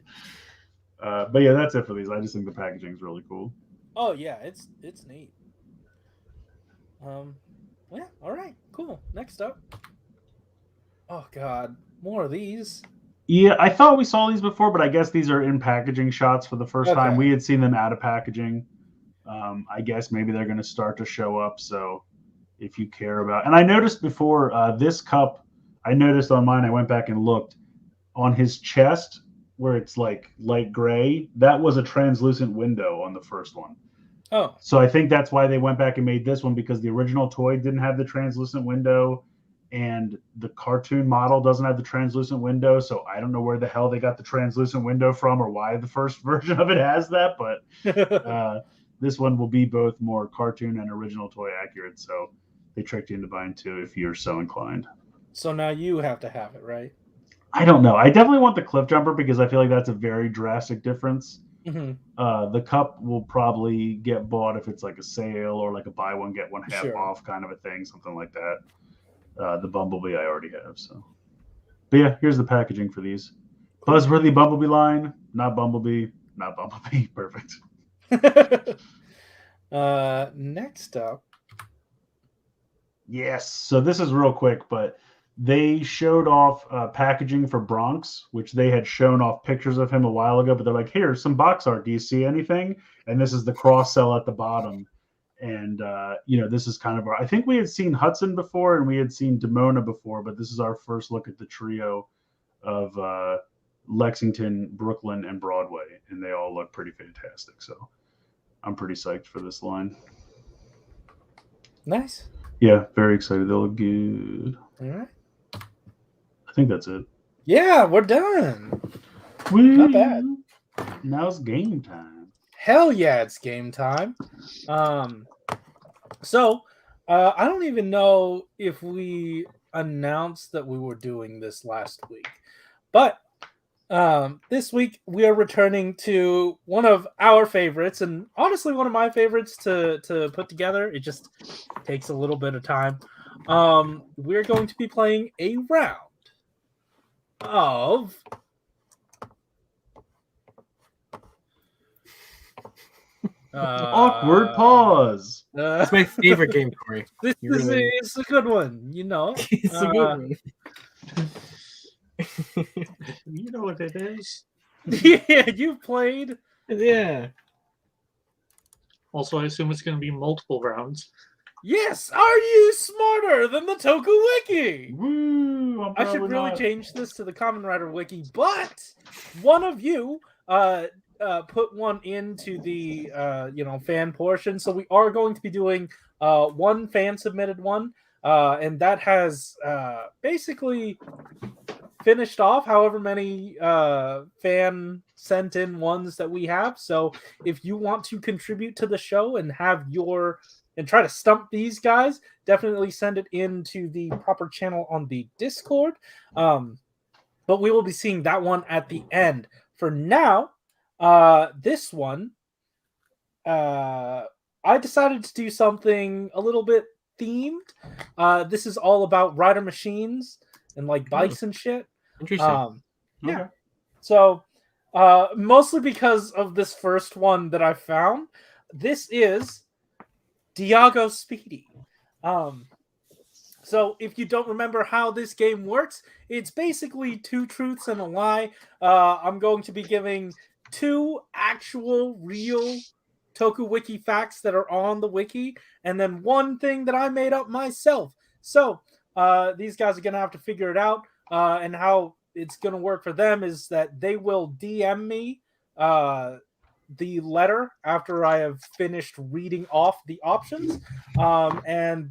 But yeah, that's it for these. I just think the packaging is really cool. Oh yeah, it's neat. Yeah, all right, cool. Next up. Oh God, more of these. Yeah, I thought we saw these before, but I guess these are in packaging shots for the first time. Okay. We had seen them out of packaging. I guess maybe they're going to start to show up. So if you care about, and I noticed before this cup, I noticed on mine, I went back and looked on his chest where it's like light gray. That was a translucent window on the first one. Oh, So I think that's why they went back and made this one, because the original toy didn't have the translucent window and the cartoon model doesn't have the translucent window. So I don't know where the hell they got the translucent window from or why the first version of it has that. But this one will be both more cartoon and original toy accurate. So they tricked you into buying two if you're so inclined. so now you have to have it, right? I don't know. I definitely want the cliff jumper because I feel like that's a very drastic difference. Mm-hmm. The cup will probably get bought if it's like a sale or like a buy one get one half Sure. off kind of a thing, something like that. The Bumblebee I already have. So, but yeah, here's the packaging for these. Buzzworthy Bumblebee line, not Bumblebee, not Bumblebee. Perfect. Next up. Yes. So this is real quick, but they showed off packaging for Bronx, which they had shown off pictures of him a while ago. But they're like, "Here's some box art. Do you see anything?" And this is the cross cell at the bottom. And this is kind of I think we had seen Hudson before, and we had seen Demona before, but this is our first look at the trio of Lexington, Brooklyn, and Broadway, and they all look pretty fantastic. So I'm pretty psyched for this line. Nice. Yeah, very excited. They look good. All right. I think that's it. Yeah, we're done. Woo. Not bad. Now it's game time. Hell yeah, it's game time. So I don't even know if we announced that we were doing this last week, but This week we are returning to one of our favorites, and honestly, one of my favorites to put together. It just takes a little bit of time. We're going to be playing a round of Awkward pause. It's my favorite game, Corey. This You is really- it's a good one, you know. It's a good one. You know what it is. Yeah, you've played. Yeah. Also, I assume it's going to be multiple rounds. Yes, are you smarter than the Toku Wiki? Woo! I'm I should probably really not. change this to the Common Writer Wiki, but one of you put one into the fan portion, so we are going to be doing one fan submitted one, and that has basically finished off however many fan sent in ones that we have. So if you want to contribute to the show and have your and try to stump these guys, definitely send it into the proper channel on the Discord. But we will be seeing that one at the end. For now, this one, I decided to do something a little bit themed. This is all about rider machines and like bikes and shit. Interesting. Yeah. Okay. So, mostly because of this first one that I found, this is Diago Speedy. So if you don't remember how this game works, it's basically two truths and a lie. I'm going to be giving two actual real Toku Wiki facts that are on the wiki, and then one thing that I made up myself. So these guys are going to have to figure it out, and how it's going to work for them is that they will DM me the letter after I have finished reading off the options, and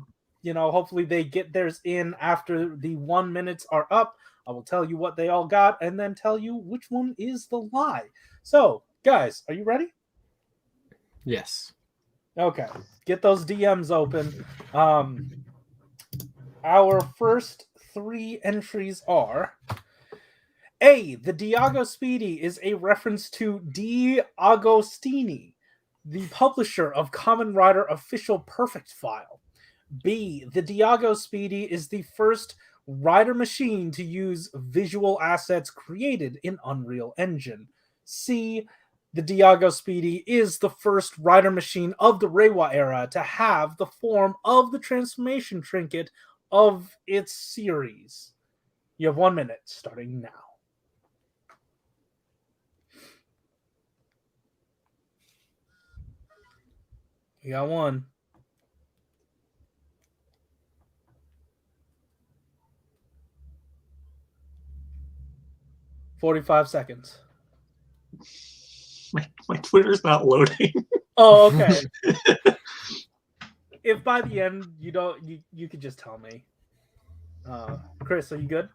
hopefully they get theirs in after the 1 minutes are up. I will tell you what they all got and then tell you which one is the lie. So guys, are you ready? Yes. Okay, get those DMs open. Our first three entries are: A, the Diago Speedy is a reference to D. Agostini, the publisher of Kamen Rider Official Perfect File. B, the Diago Speedy is the first rider machine to use visual assets created in Unreal Engine. C, the Diago Speedy is the first rider machine of the Reiwa era to have the form of the transformation trinket of its series. You have 1 minute starting now. You got one. 45 seconds. My Twitter's not loading. Oh, okay. If by the end you don't, you could just tell me. Chris, are you good?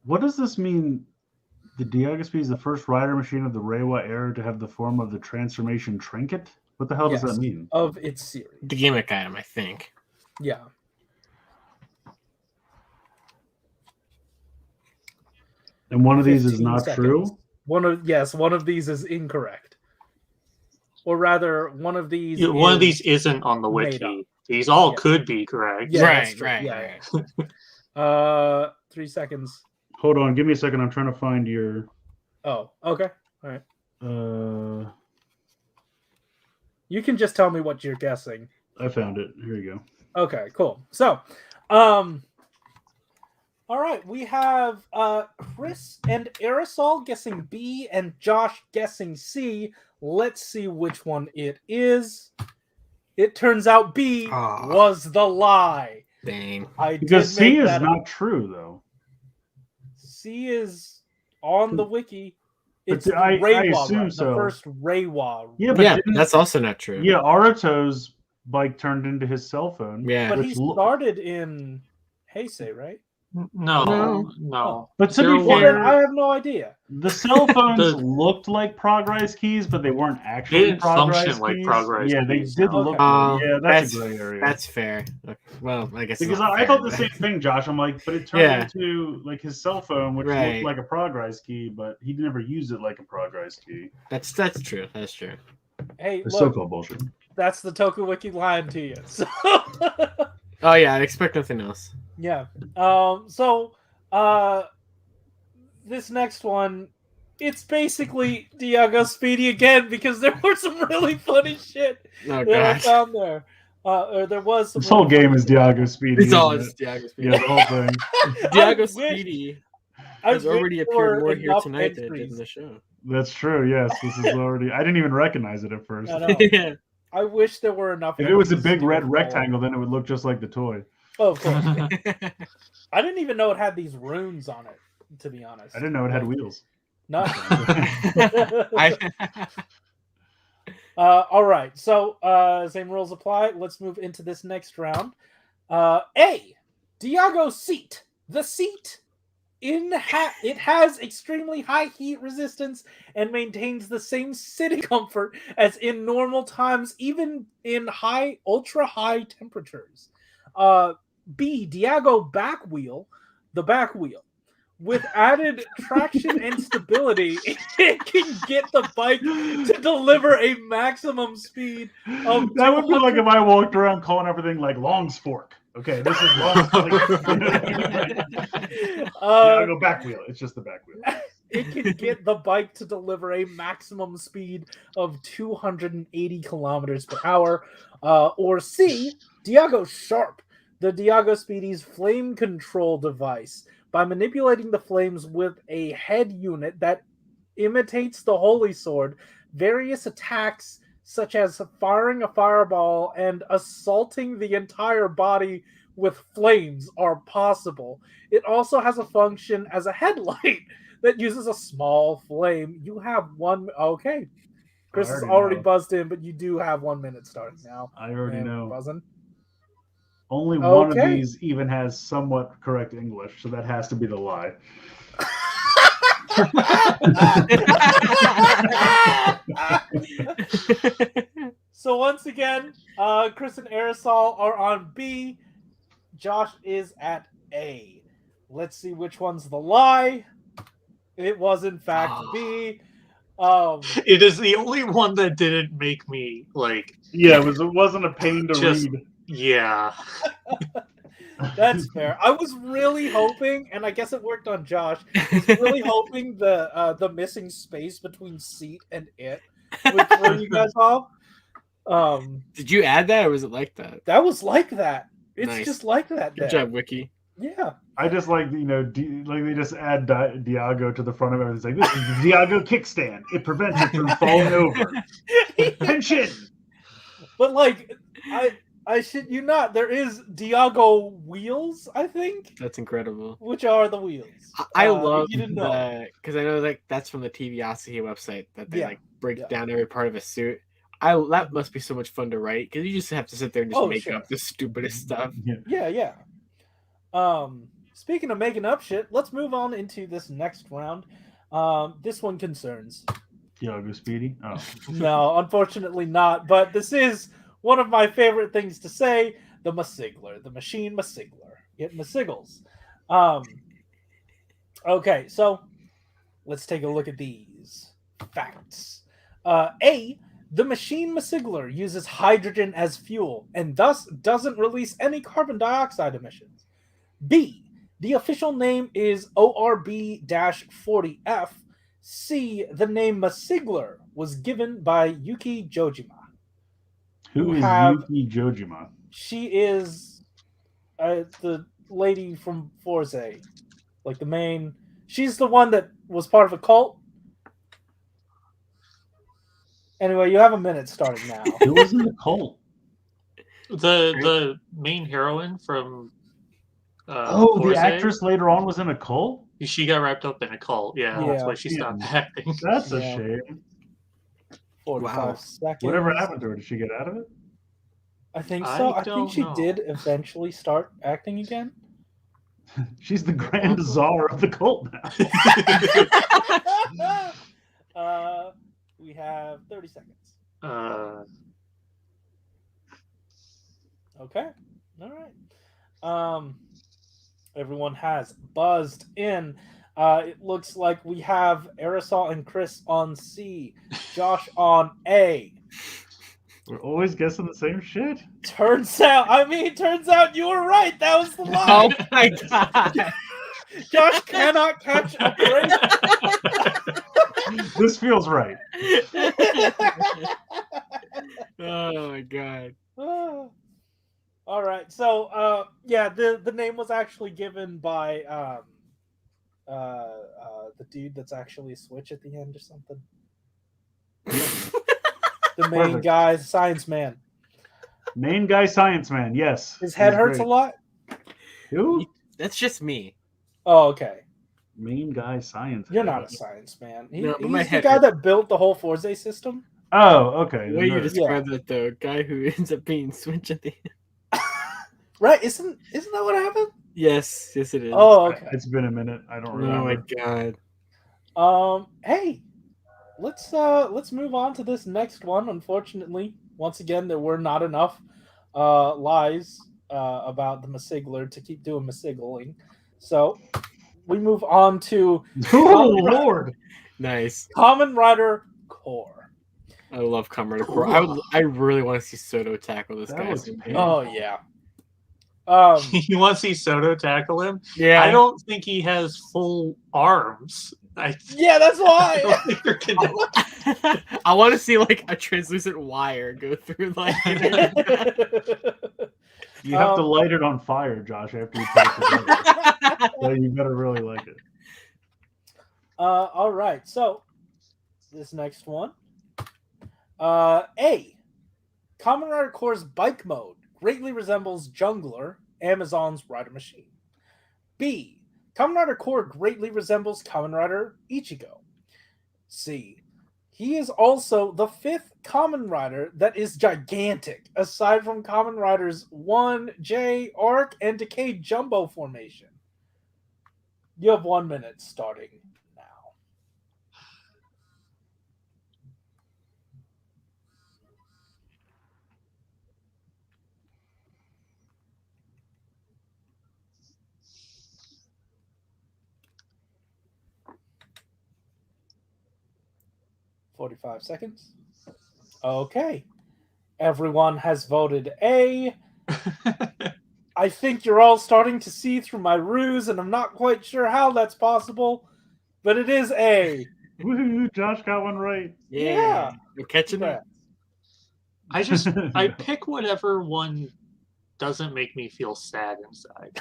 What does this mean? The Diago Speedy is the first rider machine of the Reiwa era to have the form of the transformation trinket? What the hell does Yes, that mean? of its series. The gimmick item, I think. Yeah. And one of these is 15 not seconds. true? One of these is incorrect. Or rather, one of these One of these isn't on the made wiki. up. These all Yeah. could be correct. Yeah, that's true. Right. Yeah. 3 seconds. Hold on, give me a second. I'm trying to find your... Oh, okay. All right. You can just tell me what you're guessing. I found it. Here you go. Okay, cool. So, all right, we have Chris and Aresol guessing B and Josh guessing C. Let's see which one it is. It turns out B was the lie. Dang. Because C is not true, though. C is on the wiki. It's But I Reiwa, assume the so. first Reiwa. Yeah, but Yeah, didn't- that's also not true. Yeah, Arato's bike turned into his cell phone. Yeah. But which he lo- started in Heisei, right? No. But to be Well, then fair, I have no idea. the cell phones The- looked like progress keys, but they weren't They actually didn't progress function like keys. progress Yeah, they keys, did no. look. Okay. Yeah, that's a gray area. That's fair. Okay. Well, I guess it's Because not I fair, thought the but- same thing, Josh. I'm like, but it turned Yeah. into like his cell phone, which Right. looked like a progress key, but he never used it like a progress key. That's true. That's true. Hey, It's look, so-called bullshit. that's the Toku Wiki lying to you. So, Oh yeah, I'd expect nothing else. yeah. This next one, it's basically Diago Speedy again because there were some really funny shit Oh that I god. found there. Or there was some. This whole really game funny is shit I Diago found. Speedy. It's all isn't just it? Diago Speedy. Yeah, the whole thing. Diago wish- Speedy I has wish already there appeared were more here enough tonight than it did in entries. the show. That's true. Yes, this is already. I didn't even recognize it at first. I know. Yeah. I wish there were enough. If it was a entries to big do red it all. rectangle, then it would look just like the toy. Oh, of course. I didn't even know it had these runes on it. To be honest, I didn't know it had wheels. No. I, All right. So same rules apply. Let's move into this next round. A. Diago seat. The seat it has extremely high heat resistance and maintains the same sitting comfort as in normal times, even in ultra high temperatures. B. Diago back wheel. The back wheel. With added traction and stability, it can get the bike to deliver a maximum speed of That would be like 200 if I walked around calling everything like Long's Fork. Okay, this is Long's Fork. I go back wheel. It's just the back wheel. It can get the bike to deliver a maximum speed of 280 kilometers per hour. Or C, Diago Sharp, the Diago Speedy's flame control device. By manipulating the flames with a head unit that imitates the Holy Sword, various attacks such as firing a fireball and assaulting the entire body with flames are possible. It also has a function as a headlight that uses a small flame. You have one. Okay. Chris I is already already know. buzzed in, but you do have 1 minute starting now. I already And know. Buzzing. Only one of Okay. these even has somewhat correct English, so that has to be the lie. So once again, Chris and Aresol are on B. Josh is at A. Let's see which one's the lie. It was in fact B. It is the only one that didn't make me like. Yeah, it wasn't a pain to Just- read. Yeah. That's fair. I was really hoping, and I guess it worked on Josh. I was really hoping the missing space between seat and it would throw you guys off. Did you add that, or was it like that? That was like that. It's Nice. just like that. Good there. job, Wiki. Yeah. I just like, like they just add Diago to the front of it. It's like, this is the Diago kickstand. It prevents it from falling over. Attention! But like, I shit you not. There is Diago wheels, I think, That's incredible. which are the wheels. I If love you didn't know. because I know like that's from the TVosity website that they Yeah, like break yeah. down every part of a suit. That must be so much fun to write because you just have to sit there and just Oh, make sure. up the stupidest stuff. Yeah. Speaking of making up shit, let's move on into this next round. This one concerns. Diago Speedy? Oh. No, unfortunately not. But this is one of my favorite things to say: the Masigler, the machine Masigler, getting the siggles. Okay, so let's take a look at these facts. A, the machine Masigler uses hydrogen as fuel and thus doesn't release any carbon dioxide emissions. B, the official name is ORB-40F. C, the name Masigler was given by Yuki Jojima. Who is have- Yuki Jojima? She is the lady from Forze, like the main. She's the one that was part of a cult. Anyway, you have a minute starting now. Who was in the cult? The main heroine from. Oh, the Forze, actress later on was in a cult? She got wrapped up in a cult. Yeah, that's Yeah. why she stopped acting. That's a Yeah. shame. 45 Wow. seconds. Whatever happened to her? Did she get out of it? I think I so. I don't think she know. did eventually start acting again. She's the grand czar of the cult now. We have 30 seconds. Okay. All right. Everyone has buzzed in. It looks like we have Aresol and Chris on C, Josh on A. We're always guessing the same shit. Turns out you were right. That was the lie. Oh my god. Josh cannot catch a break. This feels right. Oh my god. All right. So, yeah, the name was actually given by the dude that's actually a switch at the end or something. The main Perfect. guy, Science Man. Main guy, Science Man. Yes. His head He's hurts great. a lot. Who? That's just me. Oh, okay. Main guy, Science. You're Man. not a Science Man. No, but He's my the head guy hurts. that built the whole Forza system. Oh, okay. The way you nerd. describe that, though, guy who ends up being switch at the end. Right? Isn't that what happened? Yes, it is. Oh, okay. It's been a minute. I don't Oh remember. my god. Hey, let's move on to this next one. Unfortunately, once again, there were not enough lies about the Masigler to keep doing Masigling. So we move on to Oh Lord! Nice. Kamen Rider Core. I love Kamen Rider Core. I really want to see SODO tackle this That guy. was pain. Oh yeah. You want to see Soto tackle him? Yeah. I don't think he has full arms. Yeah, that's I why. don't think they're connected. I want to see like a translucent wire go through like. You have to light it on fire, Josh, after you put it together. So you better really like it. All right. So this next one. A. Kamen Rider Core's bike mode greatly resembles Jungler, Amazon's rider machine. B. Kamen Rider Core greatly resembles Kamen Rider Ichigo. C. He is also the 5th Kamen Rider that is gigantic, aside from Kamen Riders 1, J, Arc, and Decayed Jumbo Formation. You have 1 minute starting now. $45 seconds. Okay. Everyone has voted A. I think you're all starting to see through my ruse, and I'm not quite sure how that's possible, but it is A. Woohoo! Josh got one right. Yeah. You're catching it. I pick whatever one doesn't make me feel sad inside.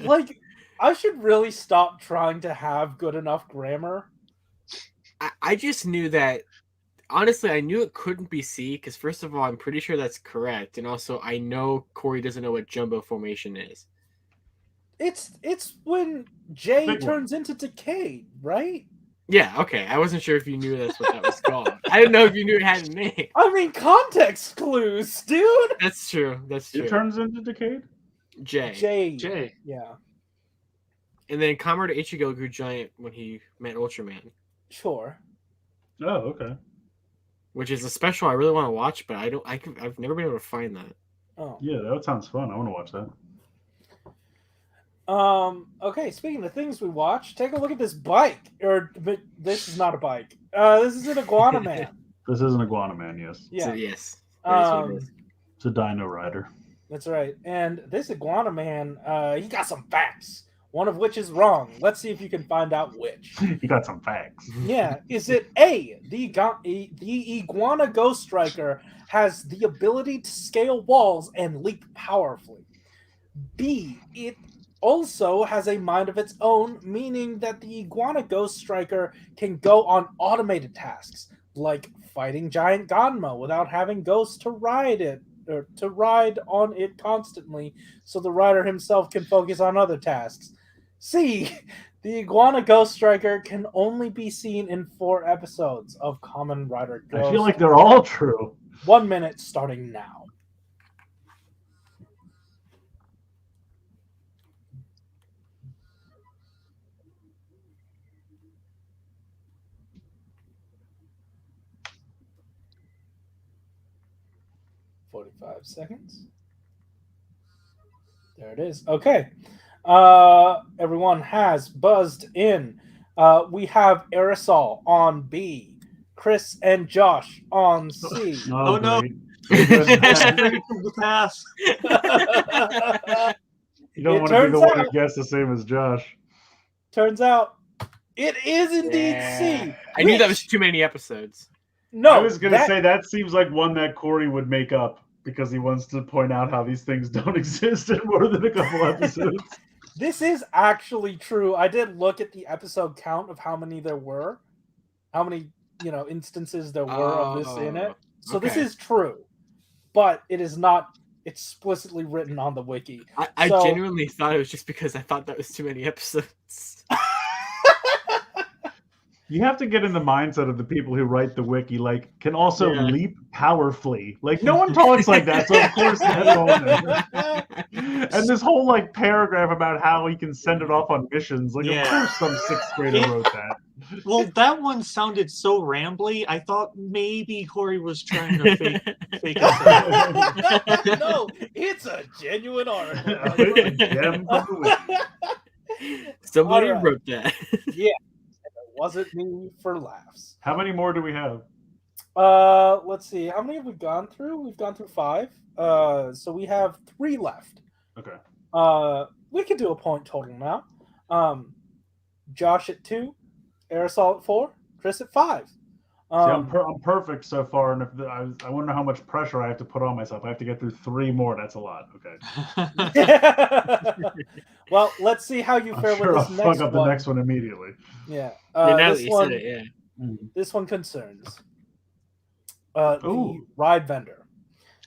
Like, I should really stop trying to have good enough grammar. I just knew that. Honestly, I knew it couldn't be C because first of all, I'm pretty sure that's correct, and also I know Corey doesn't know what jumbo formation is. It's when J Big one. turns into Decayed, right? Yeah, okay. I wasn't sure if you knew that's what that was called. I didn't know if you knew it had a name. I mean, context clues, dude. That's true. That's true. It turns into Decayed? J. Jay. Yeah, And then Kamen Rider Ichigo grew giant when he met Ultraman, sure. Oh, okay. which is a special I really want to watch, but I've never been able to find that. Oh. Yeah, that sounds fun. I want to watch that. Okay, speaking of things we watch, take a look at this bike. But this is not a bike. This is an Iguana Man. This is an Iguana Man, yes. Yeah. So, yes. That is what it is. It's a Dino Rider. That's right. And this Iguana Man, he got some facts. One of which is wrong. Let's see if you can find out which. You got some facts. Yeah. Is it A, the Iguana Ghost Striker has the ability to scale walls and leap powerfully? B, it also has a mind of its own, meaning that the Iguana Ghost Striker can go on automated tasks, like fighting giant Ganma without having ghosts to ride it, or to ride on it constantly, so the rider himself can focus on other tasks. C, the Iguana Ghost Striker can only be seen in 4 episodes of Kamen Rider Ghost. I feel like they're all true. 1 minute starting now. 45 seconds. There it is. Okay. Everyone has buzzed in. We have Aresol on B, Chris and Josh on C. Oh, no. great. Straight from the past. You don't It want to be turns the one out- who guessed the same as Josh. Turns out it is indeed Yeah. C. I knew that was which- too many episodes. No, I was going to that- say that seems like one that Corey would make up because he wants to point out how these things don't exist in more than a couple episodes. This is actually true. I did look at the episode count of how many there were, how many instances there were of this in it. So this okay. is true, but it is not explicitly written on the wiki. I So- genuinely thought it was just because I thought that was too many episodes. You have to get in the mindset of the people who write the wiki, like, can also Yeah. leap powerfully. Like, no one talks like that, so of course that's on there. And this whole, like, paragraph about how he can send it off on missions, like, Yeah. of course some sixth grader wrote that. Well, that one sounded so rambly. I thought maybe Corey was trying to fake it. No, it's a genuine article. It's a gem from the wiki. Somebody Alright. wrote that. It wasn't me for laughs. How many more do we have? Let's see. How many have we gone through? We've gone through 5. So we have 3 left. Okay. We could do a point total now. Josh at 2, Aresol at 4, Chris at 5. See, I'm perfect so far, and I wonder how much pressure I have to put on myself. I have to get through 3 more. That's a lot. Okay. Well, let's see how you I'm fare sure with I'll this fuck next up one. the next one immediately. Yeah. Now that This you one, said it, yeah. this one concerns the Ooh. ride vendor.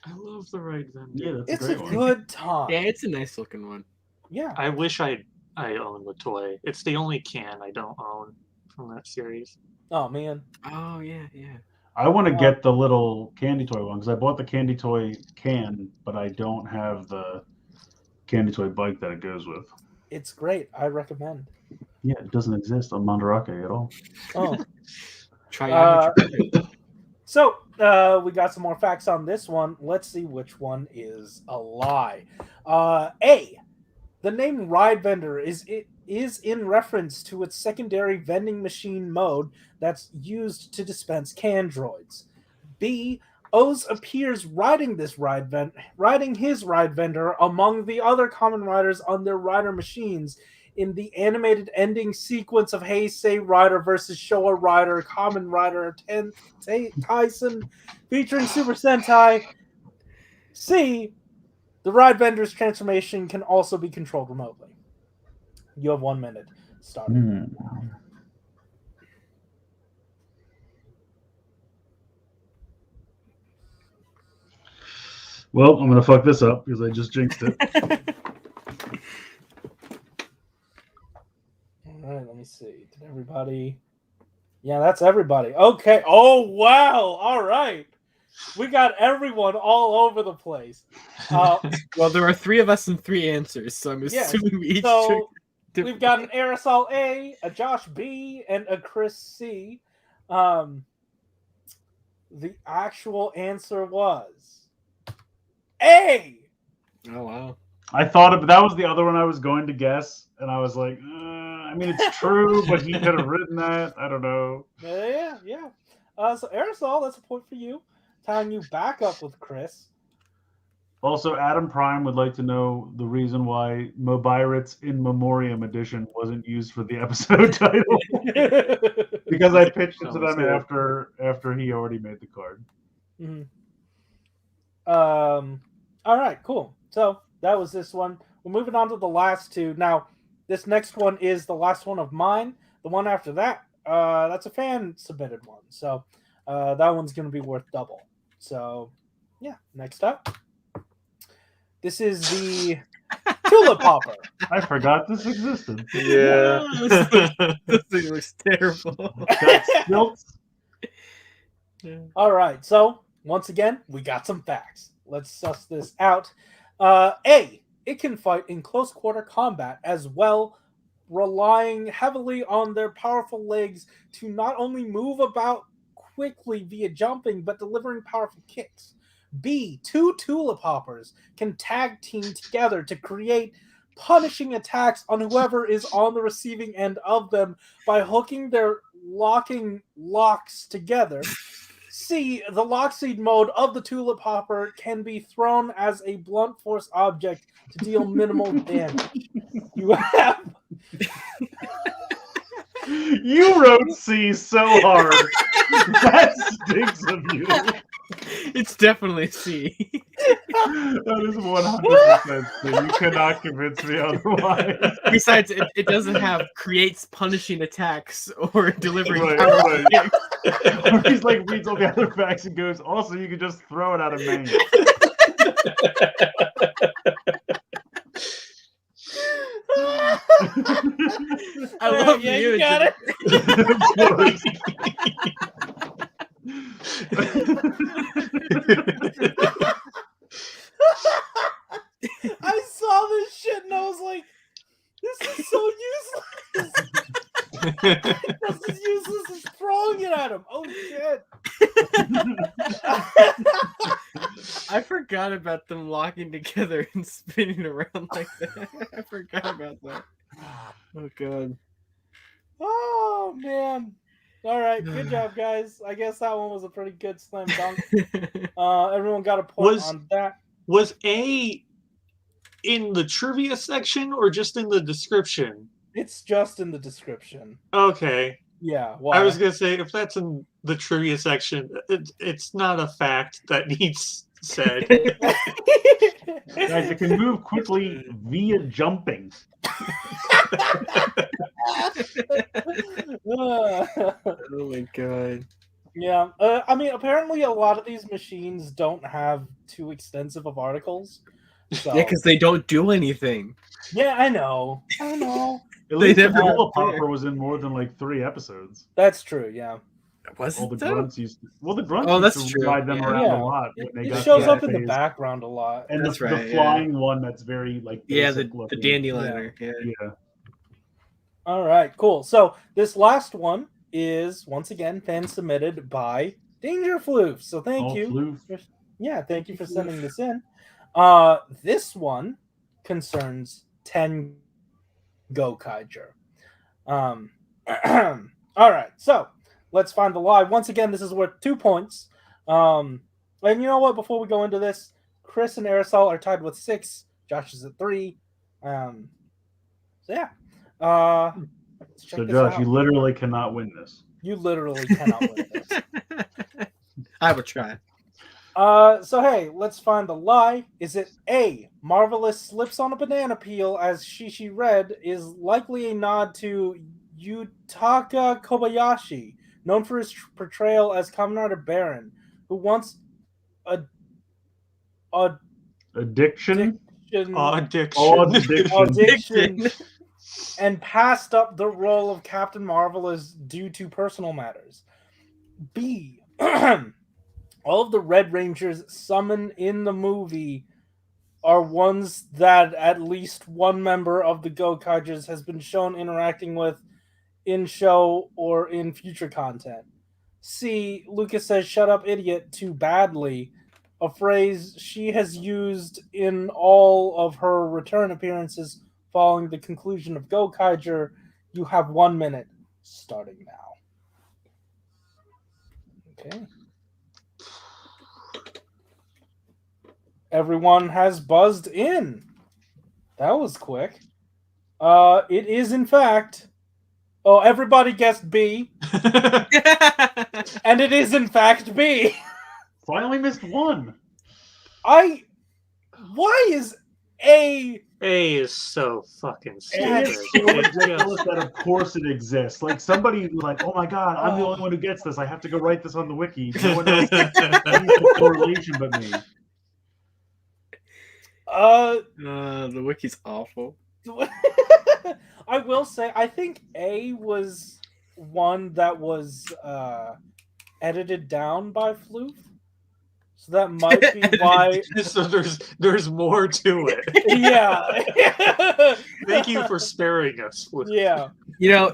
I love the right vendor. Yeah, that's It's a a great one. good time. Yeah, it's a nice looking one. Yeah. I wish I owned the toy. It's the only can I don't own from that series. Oh man. Oh yeah, yeah. I want to get the little candy toy one because I bought the candy toy can, but I don't have the candy toy bike that it goes with. It's great. I recommend. Yeah, it doesn't exist on Mandarake at all. Oh. Try out. So we got some more facts on this one. Let's see which one is a lie. A, the name Ride Vendor is in reference to its secondary vending machine mode that's used to dispense can droids. B, Oz appears riding his ride vendor among the other common riders on their rider machines in the animated ending sequence of Heisei Rider versus Showa Rider, Common Rider, Tyson, featuring Super Sentai. C, the ride vendor's transformation can also be controlled remotely. You have 1 minute. Start. Well, I'm gonna fuck this up because I just jinxed it. All right, let me see. Did everybody? Yeah, that's everybody. Okay. Oh, wow. All right. We got everyone all over the place. Well, there are 3 of us and 3 answers, so I'm Yes, assuming we each So took we've got an Aresol A, a Josh B, and a Chris C. The actual answer was A. Oh wow. I thought that was the other one I was going to guess, and I was like, I mean, it's true, but he could have written that. I don't know. Yeah. So Aresol, that's a point for you. Tying you back up with Chris. Also, Adam Prime would like to know the reason why Mobirates in Memoriam edition wasn't used for the episode title. Because I pitched it to them after he already made the card. Mm-hmm. All right, cool. So that was this one. We're moving on to the last 2. Now, this next one is the last one of mine. The one after that, that's a fan submitted one. So that one's going to be worth double. So yeah, next up. This is the Tulip Popper. I forgot this existed. Yeah. This thing looks terrible. Got stilts. All right, so once again, we got some facts. Let's suss this out. A, it can fight in close quarter combat as well, relying heavily on their powerful legs to not only move about quickly via jumping, but delivering powerful kicks. B, 2 tulip hoppers can tag team together to create punishing attacks on whoever is on the receiving end of them by hooking their locking locks together. C, the lockseed mode of the tulip hopper can be thrown as a blunt force object to deal minimal damage. You have... You wrote C so hard. That stinks of you. It's definitely C. That is 100% C. You cannot convince me otherwise. Besides, it doesn't have creates punishing attacks or delivering Right, power. right. Or he's like reads all the other facts and goes, also you can just throw it out of main. I love yeah, you. you got it. I saw this shit and I was like, this is so useless. This is useless as throwing it at him. Oh shit. I forgot about them locking together and spinning around like that. I forgot about that. Oh god. Oh man. All right, good job, guys. I guess that one was a pretty good slam dunk. Everyone got a point on that. Was A in the trivia section or just in the description? It's just in the description. Okay. Yeah. Why? I was going to say, if that's in the trivia section, it's not a fact that needs said. Guys, it can move quickly via jumping. Oh my god. Yeah. I mean, apparently a lot of these machines don't have too extensive of articles. So. Yeah, because they don't do anything. Yeah, I know. At least the Tulip Hopper was in more than like 3 episodes. That's true, yeah. Was all the that? grunts used to, well, the grunts Oh, used that's to true. ride them around a lot. When they It got shows to up that in the phase. background a lot. And That's the right, flying one that's very like Yeah, basic the looking. dandy liner. Yeah. All right, cool. So this last one is once again fan submitted by Danger Floof. So thank you. Floof. Thank you for sending this in. This one concerns 10 Gokaiger. All right, so let's find the lie. Once again, this is worth 2 points. And you know what? Before we go into this, Chris and Aresol are tied with 6. Josh is at 3. So yeah. So Josh, you literally cannot win this. You literally cannot win this. I will try. So hey, let's find the lie. Is it A, Marvelous slips on a banana peel as Shishi read is likely a nod to Yutaka Kobayashi, known for his portrayal as Kamen Rider Baron, who once addiction and passed up the role of Captain Marvelous due to personal matters. B, all of the Red Rangers summoned in the movie are ones that at least one member of the Gokaijers has been shown interacting with in show or in future content. C, Lucas says, "Shut up, idiot," too badly, a phrase she has used in all of her return appearances following the conclusion of Gokaiger. You have 1 minute, starting now. Okay. Everyone has buzzed in. That was quick. It is, in fact... Oh, everybody guessed B. And it is, in fact, B. Finally missed one. Why is A... A is so fucking A stupid. is so ridiculous that of course it exists. Like somebody like, oh my god, I'm the only one who gets this. I have to go write this on the wiki. No one else has the correlation but me. The wiki's awful. I will say, I think A was one that was edited down by Floof. So that might be why. So there's more to it. Yeah. Thank you for sparing us. Yeah. You know,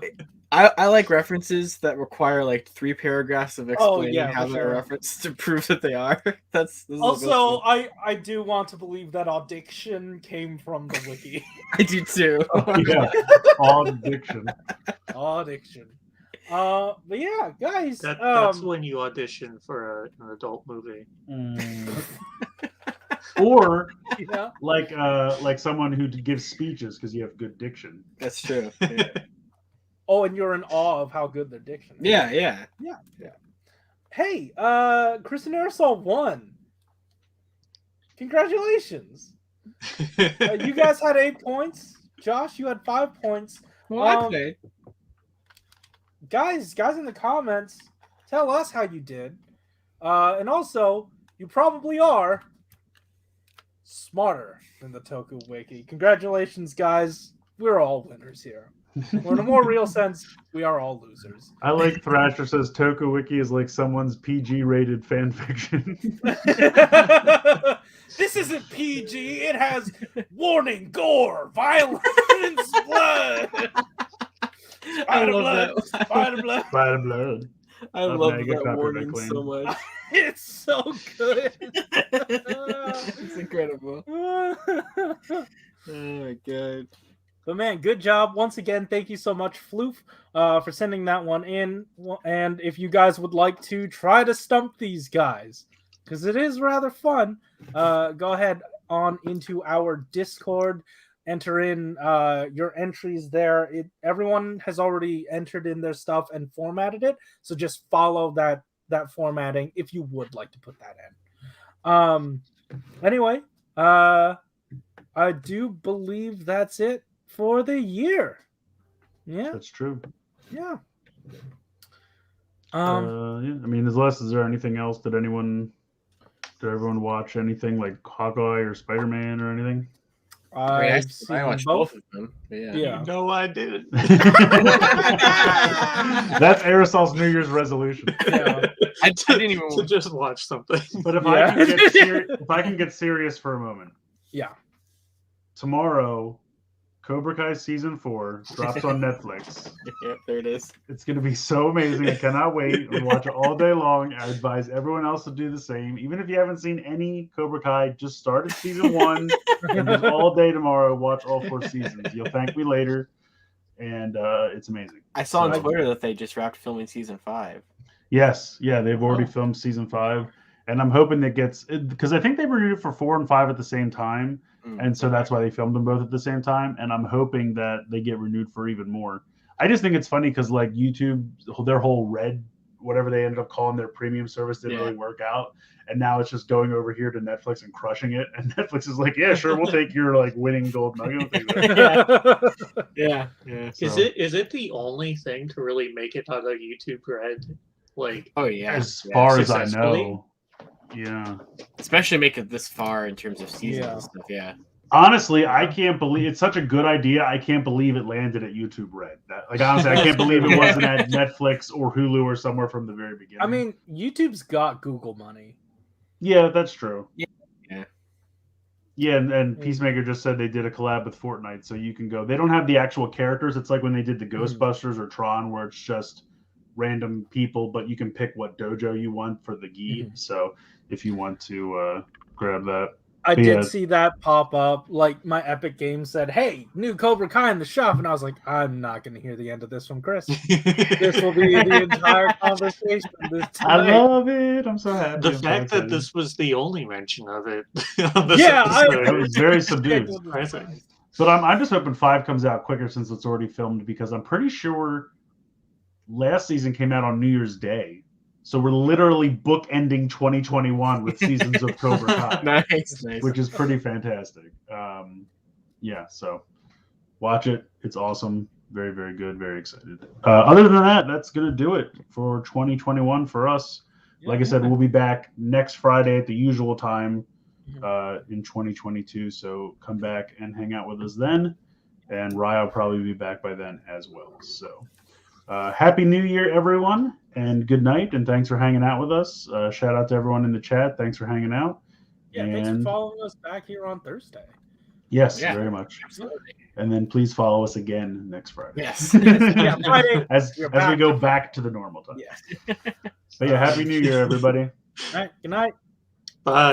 I like references that require like 3 paragraphs of explaining yeah, how for they're sure. referenced to prove that they are. This is the best Also, one. I do want to believe that audition came from the wiki. I do too. Yeah, odd diction. Audition. But yeah, guys. That's when you audition for an adult movie. Or Yeah. like someone who gives speeches because you have good diction. That's true. Yeah. Oh, and you're in awe of how good their diction is. Yeah. Hey, Chris and Aresol won. Congratulations. You guys had 8 points. Josh, you had 5 points. Well, I played. Guys in the comments, tell us how you did. And also, you probably are smarter than the Toku Wiki. Congratulations, guys. We're all winners here. Or in a more real sense, we are all losers. I like Thrasher says Toku Wiki is like someone's PG-rated fan fiction. This isn't PG. It has warning, gore, violence, blood. I love that. Spider blood. Spider blood. I Love love Mega that copyright warning claim. so much. It's so good. It's incredible. Oh my god. But man, good job. Once again, thank you so much, Floof, for sending that one in. And if you guys would like to try to stump these guys, because it is rather fun, go ahead on into our Discord. Enter in your entries there. Everyone has already entered in their stuff and formatted it. So just follow that formatting if you would like to put that in. Anyway, I do believe that's it for the year. Yeah, That's true. yeah. Yeah. I mean, is there anything else? Did everyone watch anything like Hawkeye or Spider-Man or anything? I watched both of them. Yeah. No, I didn't. That's Aerosol's New Year's resolution. Yeah. I didn't even to just watch something. But if I can get serious for a moment. Yeah. Tomorrow, Cobra Kai season 4 drops on Netflix. Yep, there it is. It's going to be so amazing. I cannot wait. I'll watch it all day long. I advise everyone else to do the same. Even if you haven't seen any Cobra Kai, just start at season 1 and just all day tomorrow watch all 4 seasons. You'll thank me later. And it's amazing. I saw on Twitter that they just wrapped filming season 5. Yes. Yeah, they've already filmed season 5. And I'm hoping that because I think they renewed it for 4 and 5 at the same time. And so that's why they filmed them both at the same time. And I'm hoping that they get renewed for even more. I just think it's funny because like YouTube, their whole Red, whatever they ended up calling their premium service, didn't really work out. And now it's just going over here to Netflix and crushing it. And Netflix is like, yeah, sure, we'll take your like winning gold nugget. Yeah. Is it the only thing to really make it out of YouTube Red? Like, oh yeah, as far as I successfully? know. Yeah. Especially make it this far in terms of seasons and stuff. Yeah. Honestly, I can't believe it's such a good idea. I can't believe it landed at YouTube Red. Honestly, I can't believe it wasn't at Netflix or Hulu or somewhere from the very beginning. I mean, YouTube's got Google money. Yeah, that's true. Yeah, and Peacemaker just said they did a collab with Fortnite, so you can go. They don't have the actual characters. It's like when they did the Ghostbusters or Tron, where it's just random people, but you can pick what dojo you want for the gi. So if you want to grab that. I did see that pop up. Like my Epic Games said, "Hey, new Cobra Kai in the shop," and I was like, "I'm not going to hear the end of this from Chris. This will be the entire conversation." I love it. I'm so happy. The fact that this was the only mention of it. I was very subdued. But I'm just hoping 5 comes out quicker since it's already filmed, because I'm pretty sure last season came out on New Year's Day. So we're literally bookending 2021 with seasons of Cobra Kai, nice. Which is pretty fantastic. So watch it. It's awesome. Very, very good. Very excited. Other than that, that's going to do it for 2021 for us. Like I said, we'll be back next Friday at the usual time in 2022. So come back and hang out with us then. And Ryan will probably be back by then as well. So Happy New Year, everyone. And good night, and thanks for hanging out with us. Shout out to everyone in the chat. Thanks for hanging out. Yeah, thanks for following us back here on Thursday. Yes, very much. Absolutely. And then please follow us again next Friday. Yes. Yeah, Friday. as You're we back. go back to the normal time. Yes. But yeah, Happy New Year, everybody. All right. Good night. Bye.